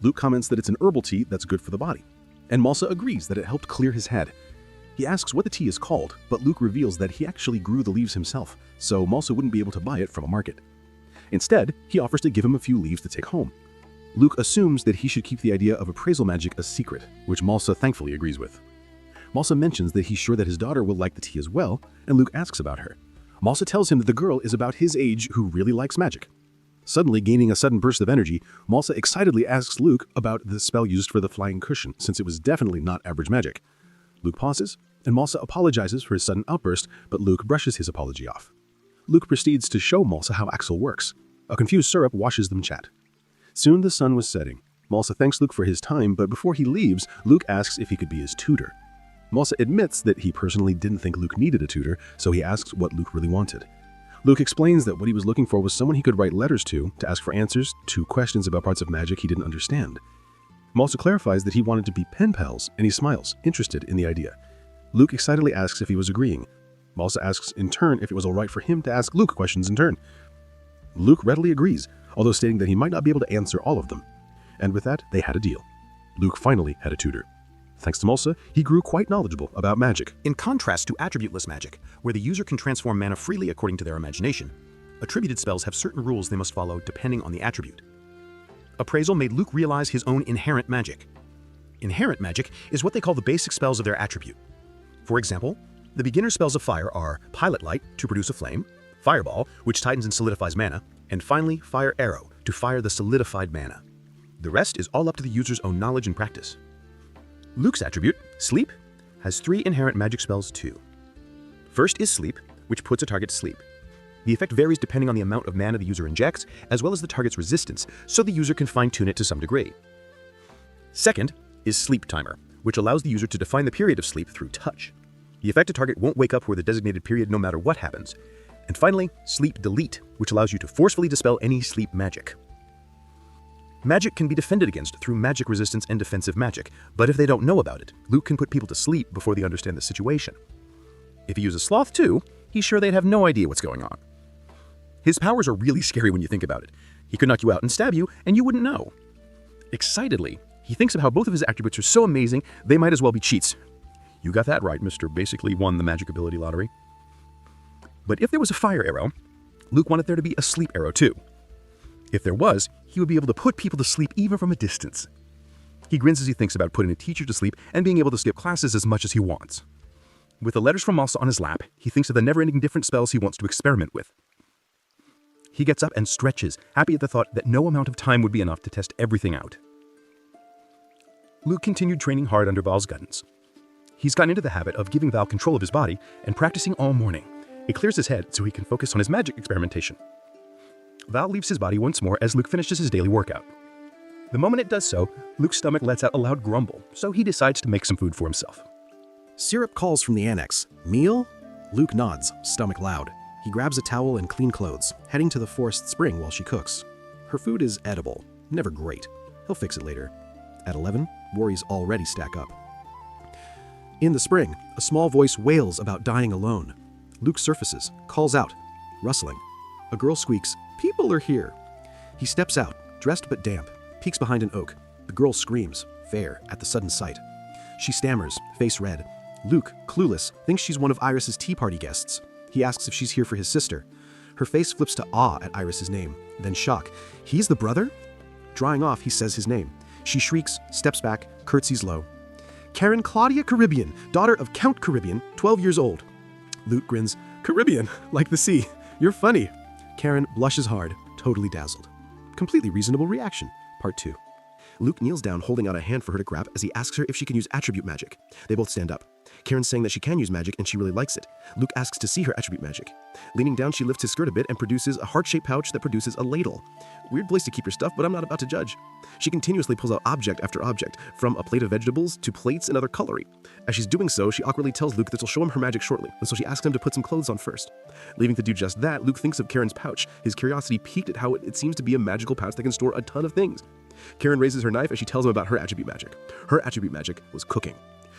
Luke comments that it's an herbal tea that's good for the body, and Malsa agrees that it helped clear his head. He asks what the tea is called, but Luke reveals that he actually grew the leaves himself, so Malsa wouldn't be able to buy it from a market. Instead, he offers to give him a few leaves to take home. Luke assumes that he should keep the idea of appraisal magic a secret, which Malsa thankfully agrees with. Malsa mentions that he's sure that his daughter will like the tea as well, and Luke asks about her. Malsa tells him that the girl is about his age who really likes magic. Suddenly gaining a sudden burst of energy, Malsa excitedly asks Luke about the spell used for the flying cushion, since it was definitely not average magic. Luke pauses, and Malsa apologizes for his sudden outburst, but Luke brushes his apology off. Luke proceeds to show Malsa how Axel works. A confused Syrup watches them chat. Soon the sun was setting. Malsa thanks Luke for his time, but before he leaves, Luke asks if he could be his tutor. Malsa admits that he personally didn't think Luke needed a tutor, so he asks what Luke really wanted. Luke explains that what he was looking for was someone he could write letters to ask for answers to questions about parts of magic he didn't understand. Malsa clarifies that he wanted to be pen pals, and he smiles, interested in the idea. Luke excitedly asks if he was agreeing. Malsa asks in turn if it was alright for him to ask Luke questions in turn. Luke readily agrees, although stating that he might not be able to answer all of them. And with that, they had a deal. Luke finally had a tutor. Thanks to Malsa, he grew quite knowledgeable about magic. In contrast to attributeless magic, where the user can transform mana freely according to their imagination, attributed spells have certain rules they must follow depending on the attribute. Appraisal made Luke realize his own inherent magic. Inherent magic is what they call the basic spells of their attribute. For example, the beginner spells of fire are Pilot Light to produce a flame, Fireball, which tightens and solidifies mana, and finally Fire Arrow to fire the solidified mana. The rest is all up to the user's own knowledge and practice. Luke's attribute, Sleep, has 3 inherent magic spells too. First is Sleep, which puts a target to sleep. The effect varies depending on the amount of mana the user injects, as well as the target's resistance, so the user can fine-tune it to some degree. Second is Sleep Timer, which allows the user to define the period of sleep through touch. The affected target won't wake up for the designated period no matter what happens. And finally, Sleep Delete, which allows you to forcefully dispel any sleep magic. Magic can be defended against through magic resistance and defensive magic, but if they don't know about it, Luke can put people to sleep before they understand the situation. If he uses Sloth too, he's sure they'd have no idea what's going on. His powers are really scary when you think about it. He could knock you out and stab you, and you wouldn't know. Excitedly, he thinks of how both of his attributes are so amazing, they might as well be cheats. You got that right, Mr. Basically won the magic ability lottery. But if there was a fire arrow, Luke wanted there to be a sleep arrow too. If there was, he would be able to put people to sleep even from a distance. He grins as he thinks about putting a teacher to sleep and being able to skip classes as much as he wants. With the letters from Malsa on his lap, he thinks of the never-ending different spells he wants to experiment with. He gets up and stretches, happy at the thought that no amount of time would be enough to test everything out. Luke continued training hard under Val's guidance. He's gotten into the habit of giving Val control of his body and practicing all morning. It clears his head so he can focus on his magic experimentation. Val leaves his body once more as Luke finishes his daily workout. The moment it does so, Luke's stomach lets out a loud grumble, so he decides to make some food for himself. Syrup calls from the annex. Meal? Luke nods, stomach loud. He grabs a towel and clean clothes, heading to the forest spring while she cooks. Her food is edible, never great. He'll fix it later. At 11, worries already stack up. In the spring, a small voice wails about dying alone. Luke surfaces, calls out, rustling. A girl squeaks, "People are here." He steps out, dressed but damp, peeks behind an oak. The girl screams, fair, at the sudden sight. She stammers, face red. Luke, clueless, thinks she's one of Iris's tea party guests. He He asks if she's here for his sister. Her face flips to awe at Iris's name, then shock. He's the brother? Drawing off, he says his name. She shrieks, steps back, curtsies low. Karen Claudia Caribbean, daughter of Count Caribbean, 12 years old. Luke grins. Caribbean, like the sea. You're funny. Karen blushes hard, totally dazzled. Completely reasonable reaction. Part 2. Luke kneels down, holding out a hand for her to grab as he asks her if she can use attribute magic. They both stand up. Karen's saying that she can use magic and she really likes it. Luke asks to see her attribute magic. Leaning down, she lifts his skirt a bit and produces a heart-shaped pouch that produces a ladle. Weird place to keep your stuff, but I'm not about to judge. She continuously pulls out object after object, from a plate of vegetables to plates and other cutlery. As she's doing so, she awkwardly tells Luke that she'll show him her magic shortly, and so she asks him to put some clothes on first. Leaving to do just that, Luke thinks of Karen's pouch, his curiosity piqued at how it seems to be a magical pouch that can store a ton of things. Karen raises her knife as she tells him about her attribute magic. Her attribute magic was cooking.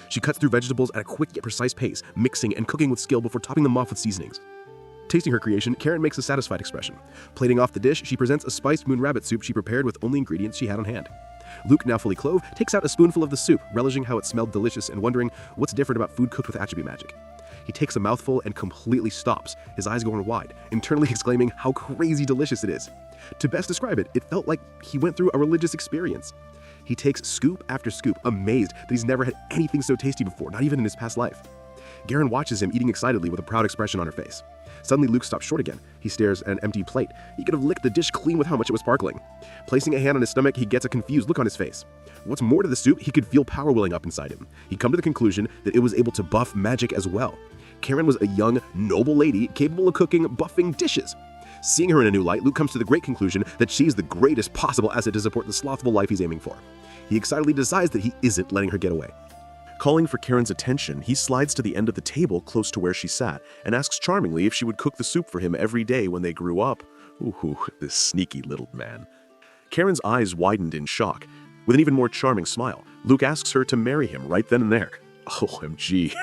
She cuts through vegetables at a quick yet precise pace, mixing and cooking with skill before topping them off with seasonings. Tasting her creation, Karen makes a satisfied expression. Plating off the dish, she presents a spiced moon rabbit soup she prepared with only ingredients she had on hand. Luke, now fully clothed, takes out a spoonful of the soup, relishing how it smelled delicious and wondering what's different about food cooked with attribute magic. He takes a mouthful and completely stops, his eyes going wide, internally exclaiming how crazy delicious it is. To best describe it, it felt like he went through a religious experience. He takes scoop after scoop, amazed that he's never had anything so tasty before, not even in his past life. Garen watches him eating excitedly with a proud expression on her face. Suddenly, Luke stops short again. He stares at an empty plate. He could have licked the dish clean with how much it was sparkling. Placing a hand on his stomach, he gets a confused look on his face. What's more to the soup, he could feel power welling up inside him. He'd come to the conclusion that it was able to buff magic as well. Karen was a young, noble lady capable of cooking, buffing dishes. Seeing her in a new light, Luke comes to the great conclusion that she's the greatest possible asset to support the slothful life he's aiming for. He excitedly decides that he isn't letting her get away. Calling for Karen's attention, he slides to the end of the table close to where she sat and asks charmingly if she would cook the soup for him every day when they grew up. Ooh, this sneaky little man. Karen's eyes widened in shock. With an even more charming smile, Luke asks her to marry him right then and there. OMG.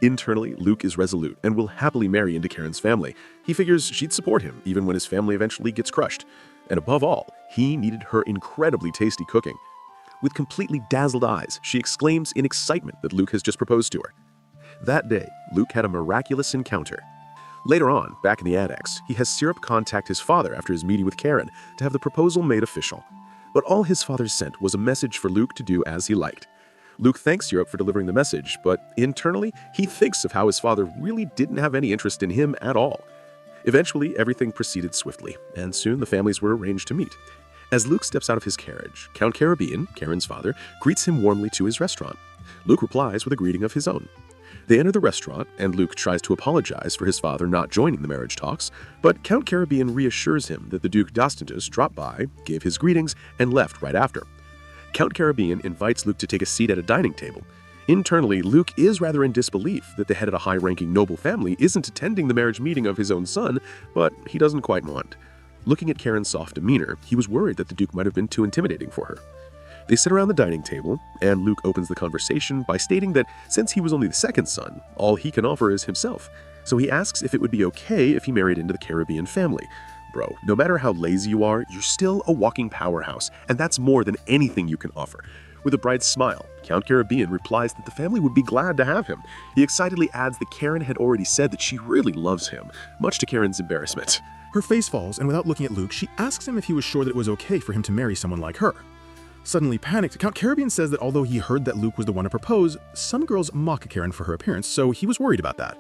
Internally, Luke is resolute and will happily marry into Karen's family. He figures she'd support him even when his family eventually gets crushed. And above all, he needed her incredibly tasty cooking. With completely dazzled eyes, she exclaims in excitement that Luke has just proposed to her. That day, Luke had a miraculous encounter. Later on, back in the annex, he has Syrup contact his father after his meeting with Karen to have the proposal made official. But all his father sent was a message for Luke to do as he liked. Luke thanks Syrup for delivering the message, but internally, he thinks of how his father really didn't have any interest in him at all. Eventually, everything proceeded swiftly, and soon the families were arranged to meet. As Luke steps out of his carriage, Count Caribbean, Karen's father, greets him warmly to his restaurant. Luke replies with a greeting of his own. They enter the restaurant, and Luke tries to apologize for his father not joining the marriage talks, but Count Caribbean reassures him that the Duke d'Ostantus dropped by, gave his greetings, and left right after. Count Caribbean invites Luke to take a seat at a dining table. Internally, Luke is rather in disbelief that the head of a high-ranking noble family isn't attending the marriage meeting of his own son, but he doesn't quite want. Looking at Karen's soft demeanor, he was worried that the Duke might have been too intimidating for her. They sit around the dining table, and Luke opens the conversation by stating that since he was only the second son, all he can offer is himself. So he asks if it would be okay if he married into the Caribbean family. Bro, no matter how lazy you are, you're still a walking powerhouse, and that's more than anything you can offer. With a bright smile, Count Caribbean replies that the family would be glad to have him. He excitedly adds that Karen had already said that she really loves him, much to Karen's embarrassment. Her face falls, and without looking at Luke, she asks him if he was sure that it was okay for him to marry someone like her. Suddenly panicked, Count Caribbean says that although he heard that Luke was the one to propose, some girls mock Karen for her appearance, so he was worried about that.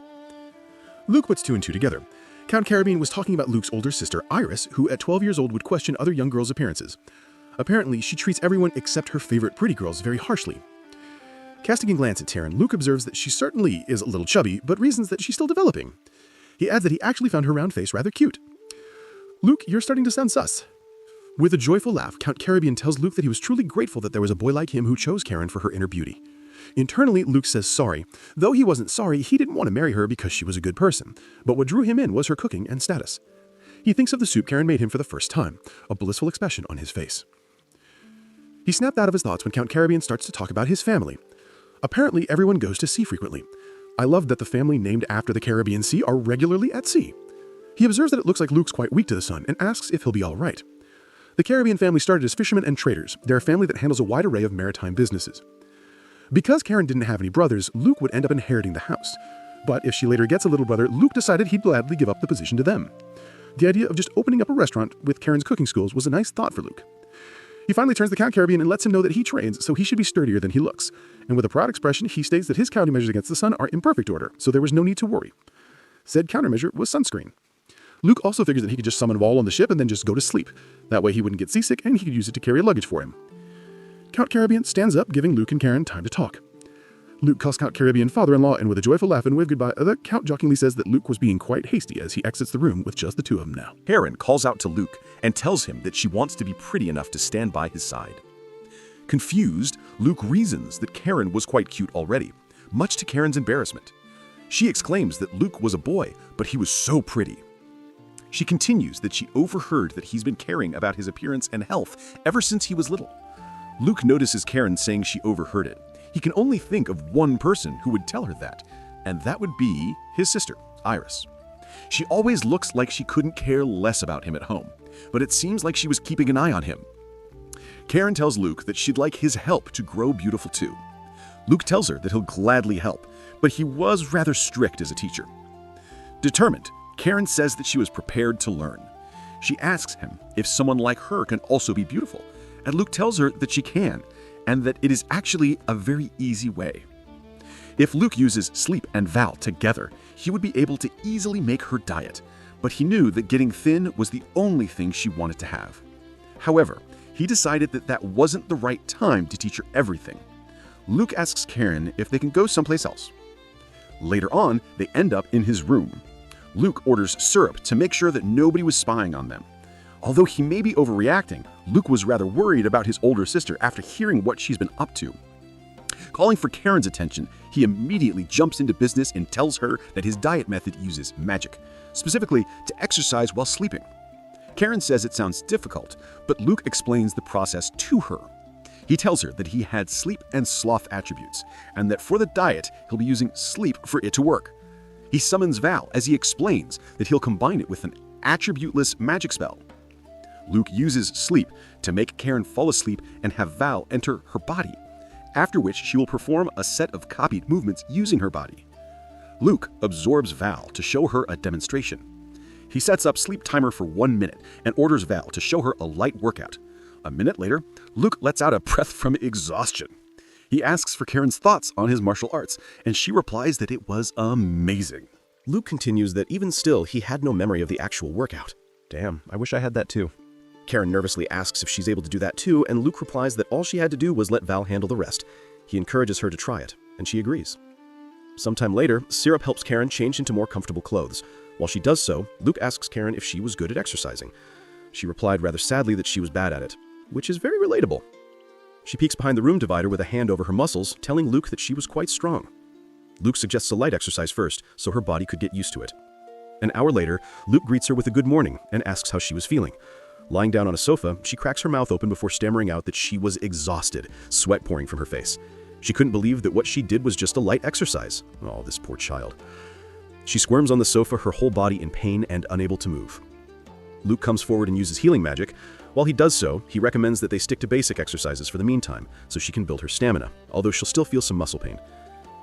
Luke puts two and two together. Count Caribbean was talking about Luke's older sister, Iris, who at 12 years old would question other young girls' appearances. Apparently, she treats everyone except her favorite pretty girls very harshly. Casting a glance at Taryn, Luke observes that she certainly is a little chubby, but reasons that she's still developing. He adds that he actually found her round face rather cute. Luke, you're starting to sound sus. With a joyful laugh, Count Caribbean tells Luke that he was truly grateful that there was a boy like him who chose Karen for her inner beauty. Internally, Luke says sorry. Though he wasn't sorry, he didn't want to marry her because she was a good person. But what drew him in was her cooking and status. He thinks of the soup Karen made him for the first time, a blissful expression on his face. He snapped out of his thoughts when Count Caribbean starts to talk about his family. Apparently, everyone goes to sea frequently. I love that the family named after the Caribbean Sea are regularly at sea. He observes that it looks like Luke's quite weak to the sun and asks if he'll be all right. The Caribbean family started as fishermen and traders. They're a family that handles a wide array of maritime businesses. Because Karen didn't have any brothers, Luke would end up inheriting the house. But if she later gets a little brother, Luke decided he'd gladly give up the position to them. The idea of just opening up a restaurant with Karen's cooking schools was a nice thought for Luke. He finally turns to Count Caribbean and lets him know that he trains, so he should be sturdier than he looks. And with a proud expression, he states that his countermeasures against the sun are in perfect order, so there was no need to worry. Said countermeasure was sunscreen. Luke also figures that he could just summon Vol on the ship and then just go to sleep. That way he wouldn't get seasick and he could use it to carry luggage for him. Count Caribbean stands up, giving Luke and Karen time to talk. Luke calls Count Caribbean father-in-law, and with a joyful laugh and wave goodbye, the Count jokingly says that Luke was being quite hasty as he exits the room with just the two of them now. Karen calls out to Luke and tells him that she wants to be pretty enough to stand by his side. Confused, Luke reasons that Karen was quite cute already, much to Karen's embarrassment. She exclaims that Luke was a boy, but he was so pretty. She continues that she overheard that he's been caring about his appearance and health ever since he was little. Luke notices Karen saying she overheard it. He can only think of one person who would tell her that, and that would be his sister, Iris. She always looks like she couldn't care less about him at home, but it seems like she was keeping an eye on him. Karen tells Luke that she'd like his help to grow beautiful too. Luke tells her that he'll gladly help, but he was rather strict as a teacher. Determined, Karen says that she was prepared to learn. She asks him if someone like her can also be beautiful, and Luke tells her that she can, and that it is actually a very easy way. If Luke uses sleep and Val together, he would be able to easily make her diet, but he knew that getting thin was the only thing she wanted to have. However, he decided that that wasn't the right time to teach her everything. Luke asks Karen if they can go someplace else. Later on, they end up in his room. Luke orders syrup to make sure that nobody was spying on them. Although he may be overreacting, Luke was rather worried about his older sister after hearing what she's been up to. Calling for Karen's attention, he immediately jumps into business and tells her that his diet method uses magic, specifically to exercise while sleeping. Karen says it sounds difficult, but Luke explains the process to her. He tells her that he had sleep and sloth attributes, and that for the diet, he'll be using sleep for it to work. He summons Val as he explains that he'll combine it with an attributeless magic spell. Luke uses sleep to make Karen fall asleep and have Val enter her body, after which she will perform a set of copied movements using her body. Luke absorbs Val to show her a demonstration. He sets up sleep timer for 1 minute and orders Val to show her a light workout. A minute later, Luke lets out a breath from exhaustion. He asks for Karen's thoughts on his martial arts, and she replies that it was amazing. Luke continues that even still, he had no memory of the actual workout. Damn, I wish I had that too. Karen nervously asks if she's able to do that too, and Luke replies that all she had to do was let Val handle the rest. He encourages her to try it, and she agrees. Sometime later, Syrup helps Karen change into more comfortable clothes. While she does so, Luke asks Karen if she was good at exercising. She replied rather sadly that she was bad at it, which is very relatable. She peeks behind the room divider with a hand over her muscles, telling Luke that she was quite strong. Luke suggests a light exercise first, so her body could get used to it. An hour later, Luke greets her with a good morning and asks how she was feeling. Lying down on a sofa, she cracks her mouth open before stammering out that she was exhausted, sweat pouring from her face. She couldn't believe that what she did was just a light exercise. Oh, this poor child. She squirms on the sofa, her whole body in pain and unable to move. Luke comes forward and uses healing magic. While he does so, he recommends that they stick to basic exercises for the meantime, so she can build her stamina, although she'll still feel some muscle pain.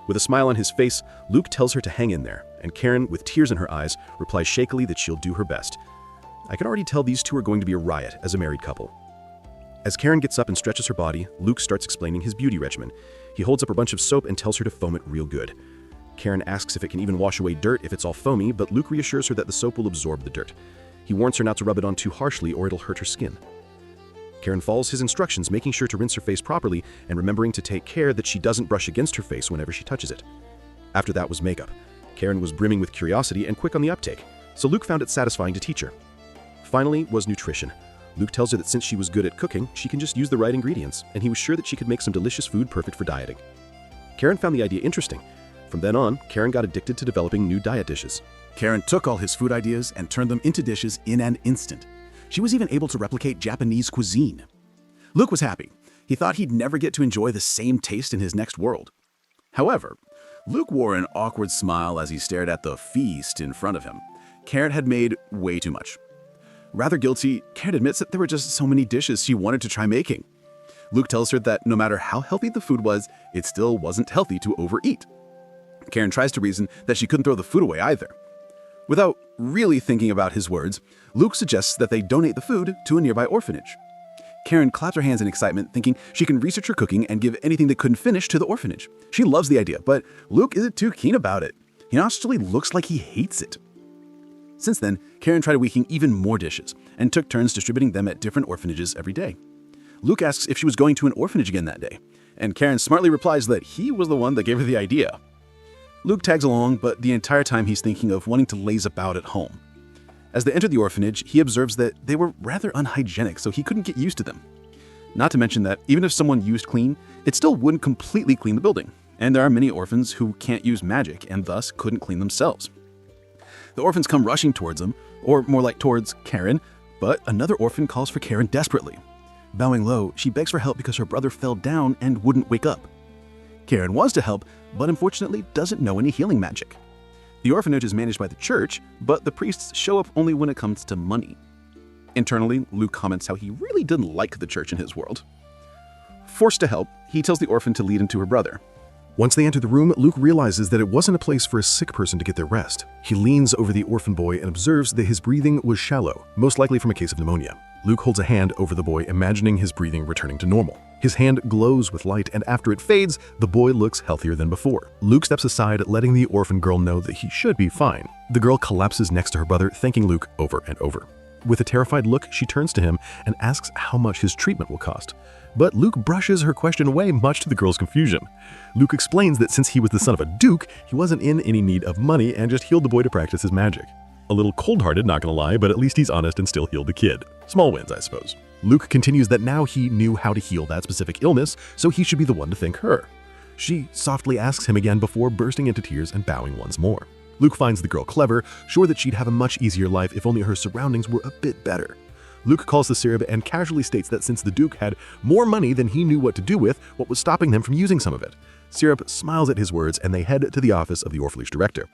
With a smile on his face, Luke tells her to hang in there, and Karen, with tears in her eyes, replies shakily that she'll do her best. I can already tell these two are going to be a riot as a married couple. As Karen gets up and stretches her body, Luke starts explaining his beauty regimen. He holds up a bunch of soap and tells her to foam it real good. Karen asks if it can even wash away dirt if it's all foamy, but Luke reassures her that the soap will absorb the dirt. He warns her not to rub it on too harshly or it'll hurt her skin. Karen follows his instructions, making sure to rinse her face properly and remembering to take care that she doesn't brush against her face whenever she touches it. After that was makeup. Karen was brimming with curiosity and quick on the uptake, so Luke found it satisfying to teach her. Finally was nutrition. Luke tells her that since she was good at cooking, she can just use the right ingredients, and he was sure that she could make some delicious food perfect for dieting. Karen found the idea interesting. From then on, Karen got addicted to developing new diet dishes. Karen took all his food ideas and turned them into dishes in an instant. She was even able to replicate Japanese cuisine. Luke was happy. He thought he'd never get to enjoy the same taste in his next world. However, Luke wore an awkward smile as he stared at the feast in front of him. Karen had made way too much. Rather guilty, Karen admits that there were just so many dishes she wanted to try making. Luke tells her that no matter how healthy the food was, it still wasn't healthy to overeat. Karen tries to reason that she couldn't throw the food away either. Without really thinking about his words, Luke suggests that they donate the food to a nearby orphanage. Karen claps her hands in excitement, thinking she can research her cooking and give anything they couldn't finish to the orphanage. She loves the idea, but Luke isn't too keen about it. He actually looks like he hates it. Since then, Karen tried making even more dishes and took turns distributing them at different orphanages every day. Luke asks if she was going to an orphanage again that day, and Karen smartly replies that he was the one that gave her the idea. Luke tags along, but the entire time he's thinking of wanting to laze about at home. As they enter the orphanage, he observes that they were rather unhygienic, so he couldn't get used to them. Not to mention that even if someone used clean, it still wouldn't completely clean the building, and there are many orphans who can't use magic and thus couldn't clean themselves. The orphans come rushing towards him, or more like towards Karen, but another orphan calls for Karen desperately. Bowing low, she begs for help because her brother fell down and wouldn't wake up. Karen wants to help, but unfortunately doesn't know any healing magic. The orphanage is managed by the church, but the priests show up only when it comes to money. Internally, Luke comments how he really didn't like the church in his world. Forced to help, he tells the orphan to lead him to her brother. Once they enter the room, Luke realizes that it wasn't a place for a sick person to get their rest. He leans over the orphan boy and observes that his breathing was shallow, most likely from a case of pneumonia. Luke holds a hand over the boy, imagining his breathing returning to normal. His hand glows with light, and after it fades, the boy looks healthier than before. Luke steps aside, letting the orphan girl know that he should be fine. The girl collapses next to her brother, thanking Luke over and over. With a terrified look, she turns to him and asks how much his treatment will cost. But Luke brushes her question away, much to the girl's confusion. Luke explains that since he was the son of a duke, he wasn't in any need of money and just healed the boy to practice his magic. A little cold-hearted, not gonna lie, but at least he's honest and still healed the kid. Small wins, I suppose. Luke continues that now he knew how to heal that specific illness, so he should be the one to thank her. She softly asks him again before bursting into tears and bowing once more. Luke finds the girl clever, sure that she'd have a much easier life if only her surroundings were a bit better. Luke calls the Syrup and casually states that since the Duke had more money than he knew what to do with, what was stopping them from using some of it. Syrup smiles at his words and they head to the office of the orphanage director.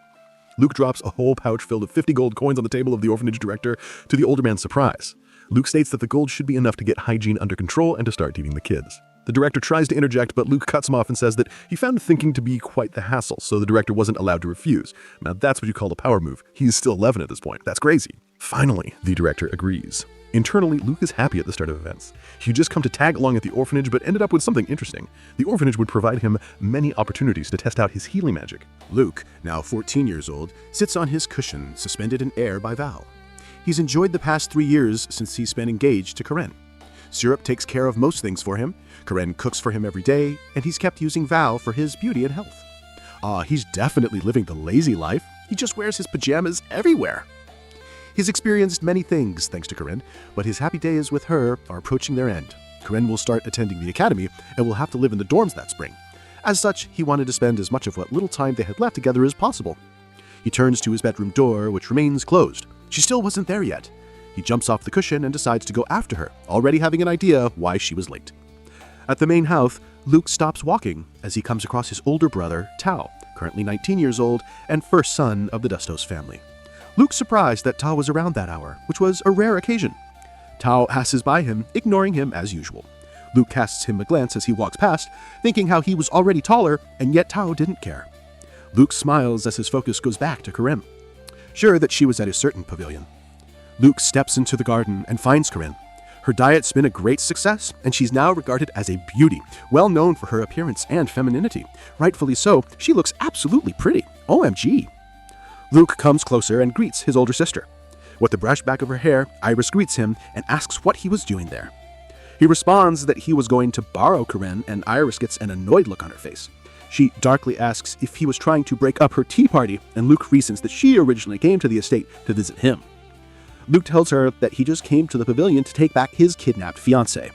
Luke drops a whole pouch filled with 50 gold coins on the table of the orphanage director, to the older man's surprise. Luke states that the gold should be enough to get hygiene under control and to start teaching the kids. The director tries to interject, but Luke cuts him off and says that he found thinking to be quite the hassle, so the director wasn't allowed to refuse. Now that's what you call a power move. He's still 11 at this point. That's crazy. Finally, the director agrees. Internally, Luke is happy at the start of events. He'd just come to tag along at the orphanage, but ended up with something interesting. The orphanage would provide him many opportunities to test out his healing magic. Luke, now 14 years old, sits on his cushion, suspended in air by Val. He's enjoyed the past 3 years since he's been engaged to Karen. Syrup takes care of most things for him, Karen cooks for him every day, and he's kept using Val for his beauty and health. He's definitely living the lazy life. He just wears his pajamas everywhere. He's experienced many things thanks to Karen, but his happy days with her are approaching their end. Karen will start attending the academy and will have to live in the dorms that spring. As such, he wanted to spend as much of what little time they had left together as possible. He turns to his bedroom door, which remains closed. She still wasn't there yet. He jumps off the cushion and decides to go after her, already having an idea why she was late. At the main house, Luke stops walking as he comes across his older brother, Tao, currently 19 years old and first son of the Dustos family. Luke's surprised that Tao was around that hour, which was a rare occasion. Tao passes by him, ignoring him as usual. Luke casts him a glance as he walks past, thinking how he was already taller, and yet Tao didn't care. Luke smiles as his focus goes back to Karen, sure that she was at a certain pavilion. Luke steps into the garden and finds Karen. Her diet's been a great success, and she's now regarded as a beauty, well known for her appearance and femininity. Rightfully so, she looks absolutely pretty. OMG. Luke comes closer and greets his older sister. With the brush back of her hair, Iris greets him and asks what he was doing there. He responds that he was going to borrow Karen, and Iris gets an annoyed look on her face. She darkly asks if he was trying to break up her tea party, and Luke reasons that she originally came to the estate to visit him. Luke tells her that he just came to the pavilion to take back his kidnapped fiancée.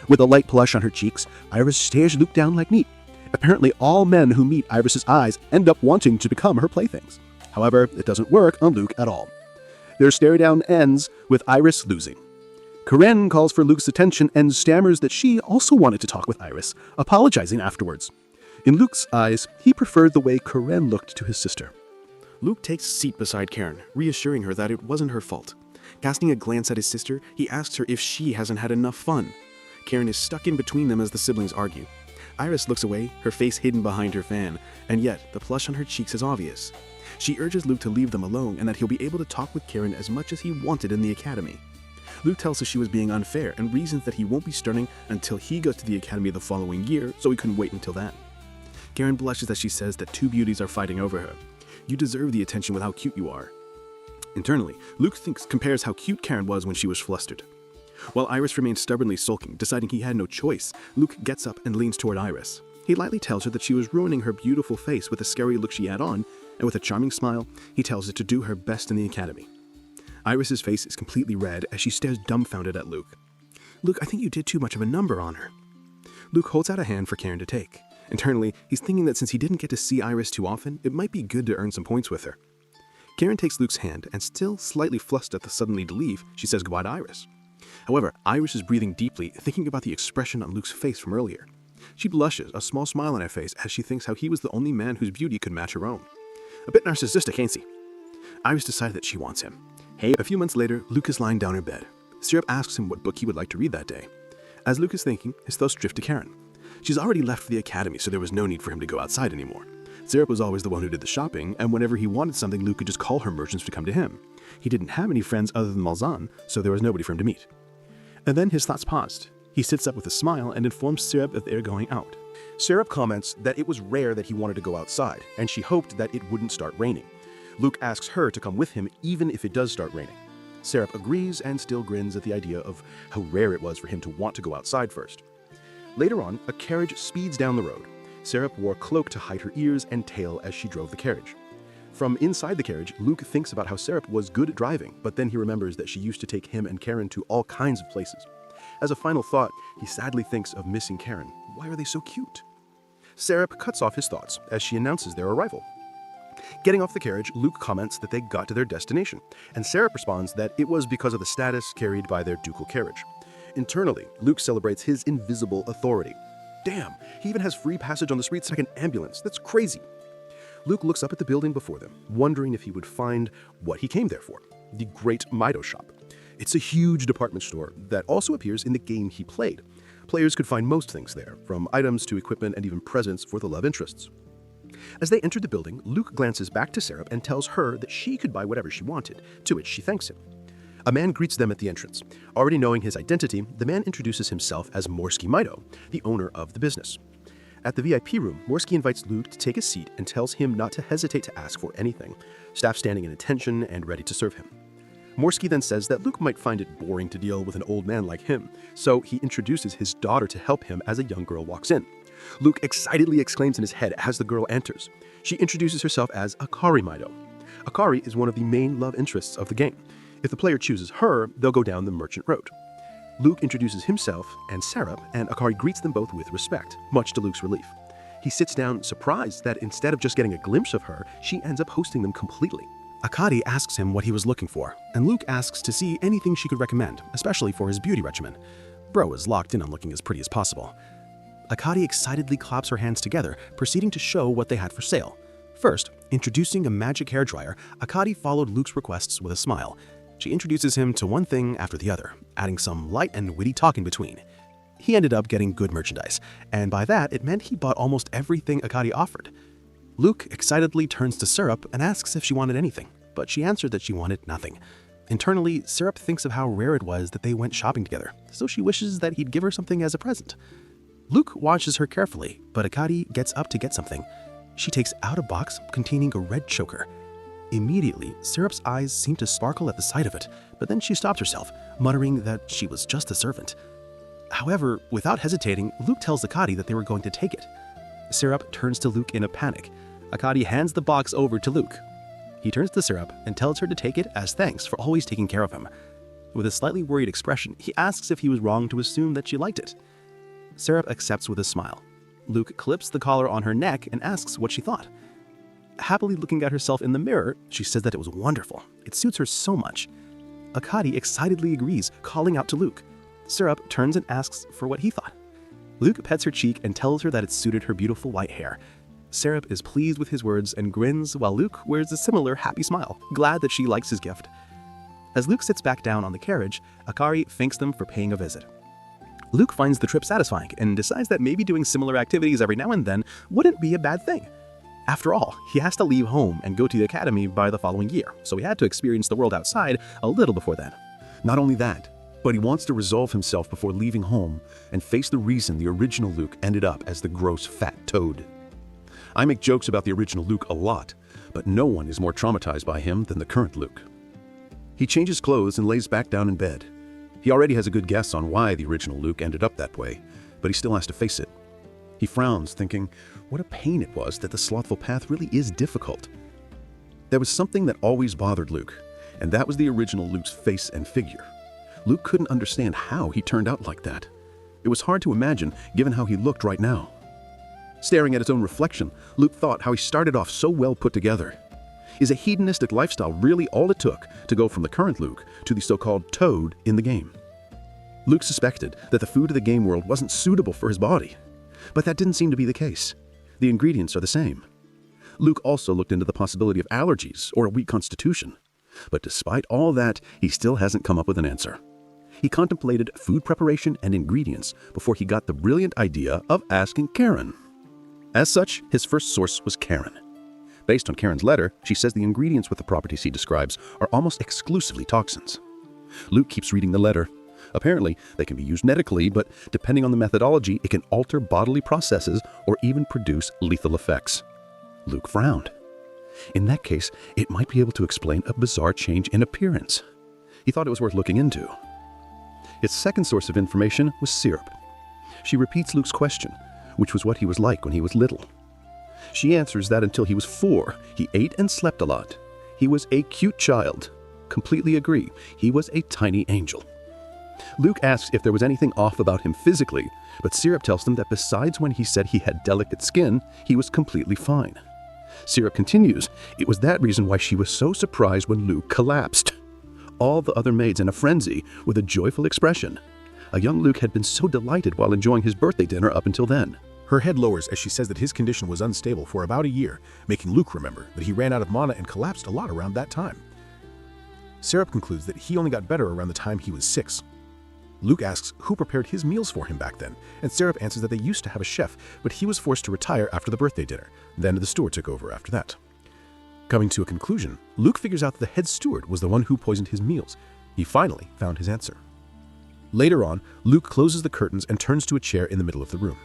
With a light blush on her cheeks, Iris stares Luke down like meat. Apparently, all men who meet Iris's eyes end up wanting to become her playthings. However, it doesn't work on Luke at all. Their stare down ends with Iris losing. Karen calls for Luke's attention and stammers that she also wanted to talk with Iris, apologizing afterwards. In Luke's eyes, he preferred the way Karen looked to his sister. Luke takes a seat beside Karen, reassuring her that it wasn't her fault. Casting a glance at his sister, he asks her if she hasn't had enough fun. Karen is stuck in between them as the siblings argue. Iris looks away, her face hidden behind her fan, and yet the blush on her cheeks is obvious. She urges Luke to leave them alone and that he'll be able to talk with Karen as much as he wanted in the academy. Luke tells her she was being unfair and reasons that he won't be starting until he goes to the academy the following year, so he couldn't wait until then. Karen blushes as she says that two beauties are fighting over her. You deserve the attention with how cute you are. Internally, Luke compares how cute Karen was when she was flustered. While Iris remains stubbornly sulking, deciding he had no choice, Luke gets up and leans toward Iris. He lightly tells her that she was ruining her beautiful face with the scary look she had on, and with a charming smile, he tells her to do her best in the academy. Iris's face is completely red as she stares dumbfounded at Luke. Luke, I think you did too much of a number on her. Luke holds out a hand for Karen to take. Internally, he's thinking that since he didn't get to see Iris too often, it might be good to earn some points with her. Karen takes Luke's hand, and still slightly flustered at the sudden need to leave, she says goodbye to Iris. However, Iris is breathing deeply, thinking about the expression on Luke's face from earlier. She blushes, a small smile on her face, as she thinks how he was the only man whose beauty could match her own. A bit narcissistic, ain't he? Iris decided that she wants him. Hey, a few months later, Luke is lying down in bed. Syrup asks him what book he would like to read that day. As Luke is thinking, his thoughts drift to Karen. She's already left for the academy, so there was no need for him to go outside anymore. Syrup was always the one who did the shopping, and whenever he wanted something, Luke could just call her merchants to come to him. He didn't have any friends other than Malzahn, so there was nobody for him to meet. And then his thoughts paused. He sits up with a smile and informs Syrup that they're going out. Syrup comments that it was rare that he wanted to go outside, and she hoped that it wouldn't start raining. Luke asks her to come with him even if it does start raining. Syrup agrees and still grins at the idea of how rare it was for him to want to go outside first. Later on, a carriage speeds down the road. Syrup wore a cloak to hide her ears and tail as she drove the carriage. From inside the carriage, Luke thinks about how Syrup was good at driving, but then he remembers that she used to take him and Karen to all kinds of places. As a final thought, he sadly thinks of missing Karen. Why are they so cute? Syrup cuts off his thoughts as she announces their arrival. Getting off the carriage, Luke comments that they got to their destination, and Syrup responds that it was because of the status carried by their ducal carriage. Internally, Luke celebrates his invisible authority. Damn, he even has free passage on the streets like an ambulance. That's crazy. Luke looks up at the building before them, wondering if he would find what he came there for, the Great Mido Shop. It's a huge department store that also appears in the game he played. Players could find most things there, from items to equipment and even presents for the love interests. As they enter the building, Luke glances back to Syrup and tells her that she could buy whatever she wanted, to which she thanks him. A man greets them at the entrance. Already knowing his identity, the man introduces himself as Morsky Mido, the owner of the business. At the VIP room, Morsky invites Luke to take a seat and tells him not to hesitate to ask for anything, staff standing in attention and ready to serve him. Morsky then says that Luke might find it boring to deal with an old man like him, so he introduces his daughter to help him as a young girl walks in. Luke excitedly exclaims in his head as the girl enters. She introduces herself as Akari Mido. Akari is one of the main love interests of the game. If the player chooses her, they'll go down the merchant road. Luke introduces himself and Syrup, and Akari greets them both with respect, much to Luke's relief. He sits down, surprised that instead of just getting a glimpse of her, she ends up hosting them completely. Akari asks him what he was looking for, and Luke asks to see anything she could recommend, especially for his beauty regimen. Bro is locked in on looking as pretty as possible. Akari excitedly claps her hands together, proceeding to show what they had for sale. First, introducing a magic hairdryer, Akari followed Luke's requests with a smile. She introduces him to one thing after the other, adding some light and witty talk in between. He ended up getting good merchandise, and by that, it meant he bought almost everything Akari offered. Luke excitedly turns to Syrup and asks if she wanted anything, but she answered that she wanted nothing. Internally, Syrup thinks of how rare it was that they went shopping together, so she wishes that he'd give her something as a present. Luke watches her carefully, but Akari gets up to get something. She takes out a box containing a red choker. Immediately, Syrup's eyes seem to sparkle at the sight of it, but then she stops herself, muttering that she was just a servant. However, without hesitating, Luke tells Akari that they were going to take it. Syrup turns to Luke in a panic. Akari hands the box over to Luke. He turns to Syrup and tells her to take it as thanks for always taking care of him. With a slightly worried expression, he asks if he was wrong to assume that she liked it. Syrup accepts with a smile. Luke clips the collar on her neck and asks what she thought. Happily looking at herself in the mirror, she says that it was wonderful. It suits her so much. Akari excitedly agrees, calling out to Luke. Syrup turns and asks for what he thought. Luke pets her cheek and tells her that it suited her beautiful white hair. Syrup is pleased with his words and grins while Luke wears a similar happy smile, glad that she likes his gift. As Luke sits back down on the carriage, Akari thanks them for paying a visit. Luke finds the trip satisfying and decides that maybe doing similar activities every now and then wouldn't be a bad thing. After all, he has to leave home and go to the academy by the following year, so he had to experience the world outside a little before then. Not only that, but he wants to resolve himself before leaving home and face the reason the original Luke ended up as the gross fat toad. I make jokes about the original Luke a lot, but no one is more traumatized by him than the current Luke. He changes clothes and lays back down in bed. He already has a good guess on why the original Luke ended up that way, but he still has to face it. He frowns, thinking what a pain it was that the slothful path really is difficult. There was something that always bothered Luke, and that was the original Luke's face and figure. Luke couldn't understand how he turned out like that. It was hard to imagine, given how he looked right now. Staring at his own reflection, Luke thought how he started off so well put together. Is a hedonistic lifestyle really all it took to go from the current Luke to the so-called toad in the game? Luke suspected that the food of the game world wasn't suitable for his body, but that didn't seem to be the case. The ingredients are the same. Luke also looked into the possibility of allergies or a weak constitution, but despite all that, he still hasn't come up with an answer. He contemplated food preparation and ingredients before he got the brilliant idea of asking Karen. As such, his first source was Karen. Based on Karen's letter, she says the ingredients with the properties he describes are almost exclusively toxins. Luke keeps reading the letter. Apparently, they can be used medically, but depending on the methodology, it can alter bodily processes or even produce lethal effects. Luke frowned. In that case, it might be able to explain a bizarre change in appearance. He thought it was worth looking into. His second source of information was Syrup. She repeats Luke's question, which was what he was like when he was little. She answers that until he was 4, he ate and slept a lot. He was a cute child. Completely agree. He was a tiny angel. Luke asks if there was anything off about him physically, but Syrup tells them that besides when he said he had delicate skin, he was completely fine. Syrup continues, it was that reason why she was so surprised when Luke collapsed. All the other maids in a frenzy with a joyful expression. A young Luke had been so delighted while enjoying his birthday dinner up until then. Her head lowers as she says that his condition was unstable for about a year, making Luke remember that he ran out of mana and collapsed a lot around that time. Syrup concludes that he only got better around the time he was 6. Luke asks who prepared his meals for him back then, and Syrup answers that they used to have a chef, but he was forced to retire after the birthday dinner. Then the steward took over after that. Coming to a conclusion, Luke figures out that the head steward was the one who poisoned his meals. He finally found his answer. Later on, Luke closes the curtains and turns to a chair in the middle of the room.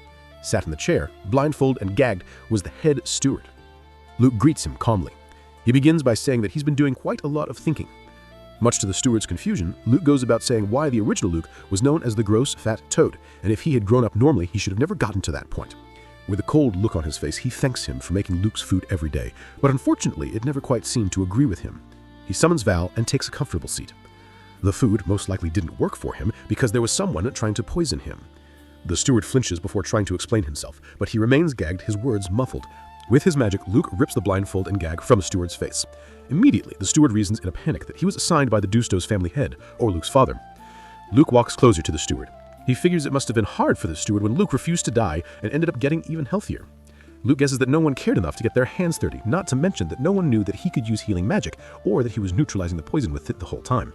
Sat in the chair, blindfolded and gagged, was the head steward. Luke greets him calmly. He begins by saying that he's been doing quite a lot of thinking. Much to the steward's confusion, Luke goes about saying why the original Luke was known as the gross fat toad, and if he had grown up normally, he should have never gotten to that point. With a cold look on his face, he thanks him for making Luke's food every day, but unfortunately, it never quite seemed to agree with him. He summons Val and takes a comfortable seat. The food most likely didn't work for him because there was someone trying to poison him. The steward flinches before trying to explain himself, but he remains gagged, his words muffled. With his magic, Luke rips the blindfold and gag from the steward's face. Immediately, the steward reasons in a panic that he was assigned by the Dusto's family head, or Luke's father. Luke walks closer to the steward. He figures it must have been hard for the steward when Luke refused to die and ended up getting even healthier. Luke guesses that no one cared enough to get their hands dirty, not to mention that no one knew that he could use healing magic, or that he was neutralizing the poison with it the whole time.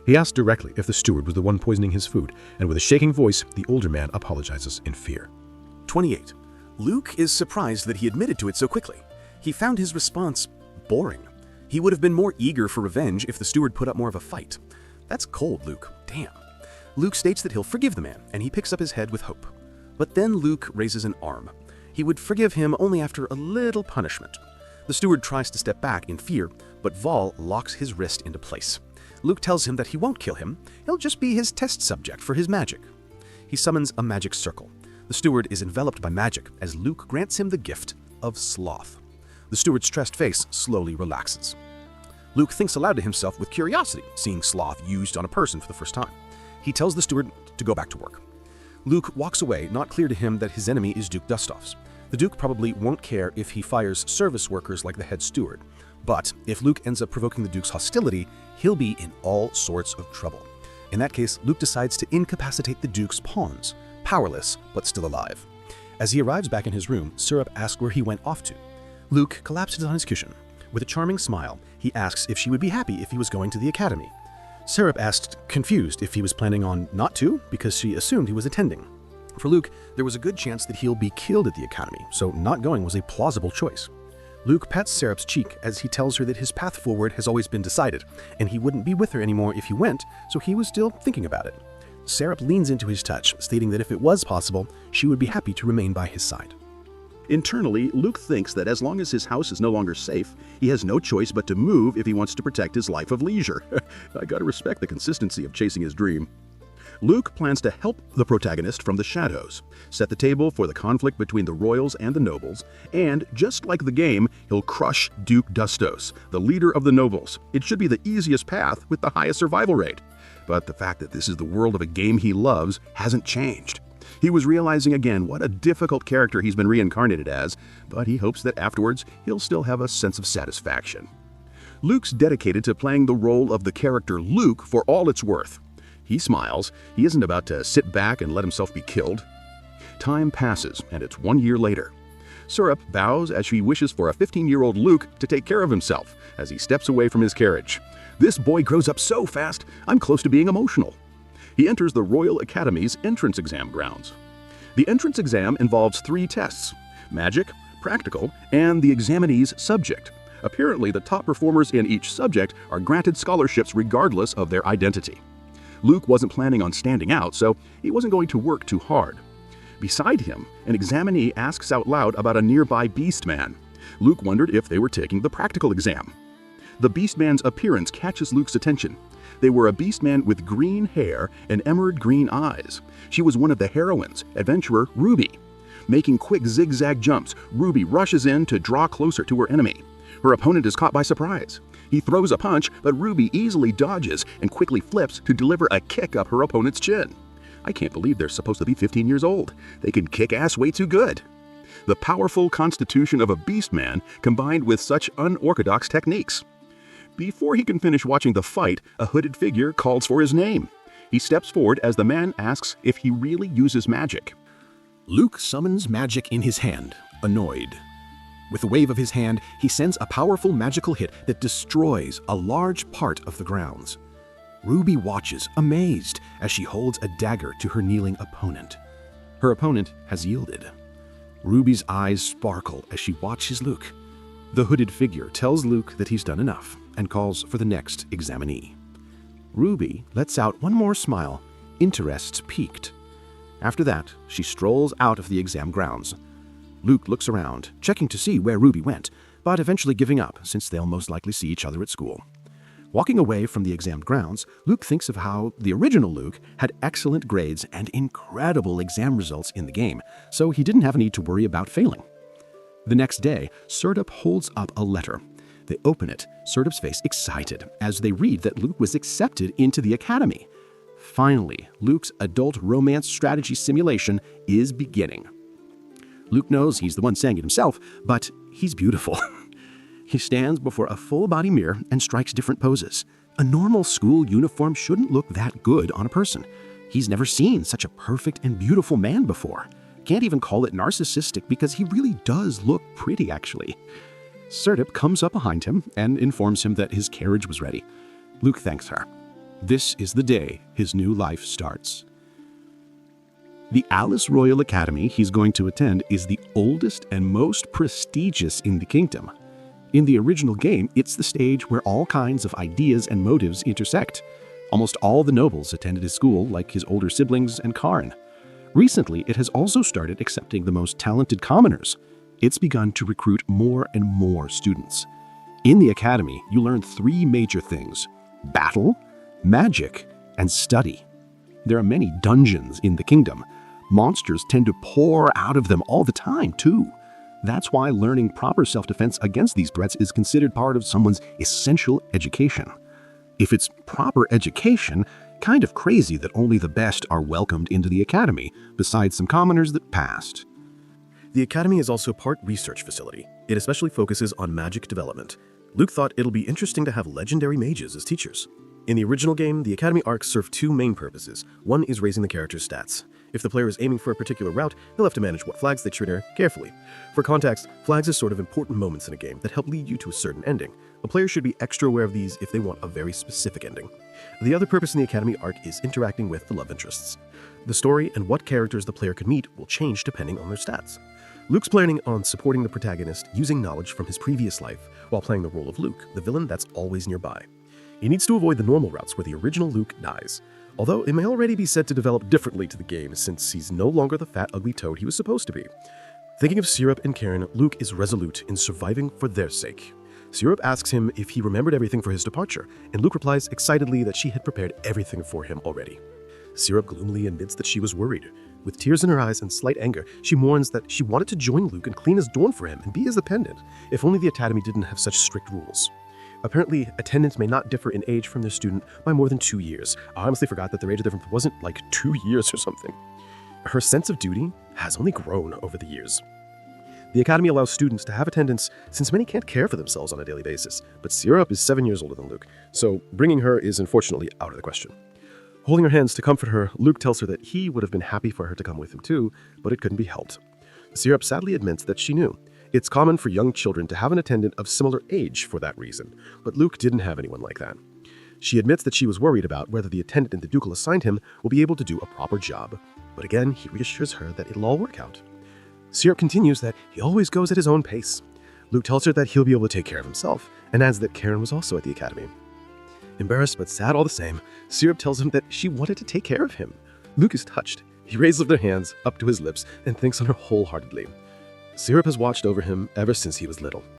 He asks directly if the steward was the one poisoning his food, and with a shaking voice, the older man apologizes in fear. 28. Luke is surprised that he admitted to it so quickly. He found his response boring. He would have been more eager for revenge if the steward put up more of a fight. That's cold, Luke. Damn. Luke states that he'll forgive the man, and he picks up his head with hope. But then Luke raises an arm. He would forgive him only after a little punishment. The steward tries to step back in fear, but Val locks his wrist into place. Luke tells him that he won't kill him, he'll just be his test subject for his magic. He summons a magic circle. The steward is enveloped by magic as Luke grants him the gift of sloth. The steward's stressed face slowly relaxes. Luke thinks aloud to himself with curiosity, seeing sloth used on a person for the first time. He tells the steward to go back to work. Luke walks away, not clear to him that his enemy is Duke Dustoff's. The Duke probably won't care if he fires service workers like the head steward. But if Luke ends up provoking the Duke's hostility, he'll be in all sorts of trouble. In that case, Luke decides to incapacitate the Duke's pawns, powerless but still alive. As he arrives back in his room, Syrup asks where he went off to. Luke collapses on his cushion. With a charming smile, he asks if she would be happy if he was going to the academy. Syrup asked, confused, if he was planning on not to, because she assumed he was attending. For Luke, there was a good chance that he'll be killed at the academy, so not going was a plausible choice. Luke pats Syrup's cheek as he tells her that his path forward has always been decided, and he wouldn't be with her anymore if he went, so he was still thinking about it. Syrup leans into his touch, stating that if it was possible, she would be happy to remain by his side. Internally, Luke thinks that as long as his house is no longer safe, he has no choice but to move if he wants to protect his life of leisure. I gotta respect the consistency of chasing his dream. Luke plans to help the protagonist from the shadows, set the table for the conflict between the royals and the nobles, and, just like the game, he'll crush Duke Dustos, the leader of the nobles. It should be the easiest path with the highest survival rate. But the fact that this is the world of a game he loves hasn't changed. He was realizing again what a difficult character he's been reincarnated as, but he hopes that afterwards he'll still have a sense of satisfaction. Luke's dedicated to playing the role of the character Luke for all it's worth. He smiles. He isn't about to sit back and let himself be killed. Time passes, and it's 1 year later. Syrup bows as she wishes for a 15-year-old Luke to take care of himself as he steps away from his carriage. This boy grows up so fast, I'm close to being emotional. He enters the Royal Academy's entrance exam grounds. The entrance exam involves 3 tests: magic, practical, and the examinee's subject. Apparently, the top performers in each subject are granted scholarships regardless of their identity. Luke wasn't planning on standing out, so he wasn't going to work too hard. Beside him, an examinee asks out loud about a nearby Beastman. Luke wondered if they were taking the practical exam. The Beastman's appearance catches Luke's attention. They were a Beastman with green hair and emerald green eyes. She was one of the heroines, adventurer Ruby. Making quick zigzag jumps, Ruby rushes in to draw closer to her enemy. Her opponent is caught by surprise. He throws a punch, but Ruby easily dodges and quickly flips to deliver a kick up her opponent's chin. I can't believe they're supposed to be 15 years old. They can kick ass way too good. The powerful constitution of a Beastman combined with such unorthodox techniques. Before he can finish watching the fight, a hooded figure calls for his name. He steps forward as the man asks if he really uses magic. Luke summons magic in his hand, annoyed. With a wave of his hand, he sends a powerful magical hit that destroys a large part of the grounds. Ruby watches, amazed, as she holds a dagger to her kneeling opponent. Her opponent has yielded. Ruby's eyes sparkle as she watches Luke. The hooded figure tells Luke that he's done enough and calls for the next examinee. Ruby lets out one more smile, interests piqued. After that, she strolls out of the exam grounds. Luke looks around, checking to see where Ruby went, but eventually giving up since they'll most likely see each other at school. Walking away from the exam grounds, Luke thinks of how the original Luke had excellent grades and incredible exam results in the game, so he didn't have a need to worry about failing. The next day, Syrup holds up a letter. They open it, Syrup's face excited, as they read that Luke was accepted into the academy. Finally, Luke's adult romance strategy simulation is beginning. Luke knows he's the one saying it himself, but he's beautiful. He stands before a full-body mirror and strikes different poses. A normal school uniform shouldn't look that good on a person. He's never seen such a perfect and beautiful man before. Can't even call it narcissistic because he really does look pretty, actually. Syrup comes up behind him and informs him that his carriage was ready. Luke thanks her. This is the day his new life starts. The Alice Royal Academy he's going to attend is the oldest and most prestigious in the kingdom. In the original game, it's the stage where all kinds of ideas and motives intersect. Almost all the nobles attended his school, like his older siblings and Karin. Recently, it has also started accepting the most talented commoners. It's begun to recruit more and more students. In the academy, you learn 3 major things: battle, magic, and study. There are many dungeons in the kingdom. Monsters tend to pour out of them all the time, too. That's why learning proper self-defense against these threats is considered part of someone's essential education. If it's proper education, kind of crazy that only the best are welcomed into the academy, besides some commoners that passed. The academy is also part research facility. It especially focuses on magic development. Luke thought it'll be interesting to have legendary mages as teachers. In the original game, the Academy arcs serve two main purposes. One is raising the character's stats. If the player is aiming for a particular route, they'll have to manage what flags they trigger carefully. For context, flags are sort of important moments in a game that help lead you to a certain ending. A player should be extra aware of these if they want a very specific ending. The other purpose in the Academy arc is interacting with the love interests. The story and what characters the player can meet will change depending on their stats. Luke's planning on supporting the protagonist using knowledge from his previous life while playing the role of Luke, the villain that's always nearby. He needs to avoid the normal routes where the original Luke dies, although it may already be said to develop differently to the game since he's no longer the fat, ugly toad he was supposed to be. Thinking of Syrup and Karen, Luke is resolute in surviving for their sake. Syrup asks him if he remembered everything for his departure, and Luke replies excitedly that she had prepared everything for him already. Syrup gloomily admits that she was worried. With tears in her eyes and slight anger, she mourns that she wanted to join Luke and clean his dorm for him and be his attendant, if only the Academy didn't have such strict rules. Apparently, attendants may not differ in age from their student by more than 2 years. I honestly forgot that their age difference wasn't like 2 years or something. Her sense of duty has only grown over the years. The Academy allows students to have attendance since many can't care for themselves on a daily basis, but Syrup is 7 years older than Luke, so bringing her is unfortunately out of the question. Holding her hands to comfort her, Luke tells her that he would have been happy for her to come with him too, but it couldn't be helped. Syrup sadly admits that she knew. It's common for young children to have an attendant of similar age for that reason, but Luke didn't have anyone like that. She admits that she was worried about whether the attendant the Ducal assigned him will be able to do a proper job, but again, he reassures her that it'll all work out. Syrup continues that he always goes at his own pace. Luke tells her that he'll be able to take care of himself, and adds that Karen was also at the Academy. Embarrassed but sad all the same, Syrup tells him that she wanted to take care of him. Luke is touched. He raises their hands up to his lips and thinks on her wholeheartedly. Syrup has watched over him ever since he was little.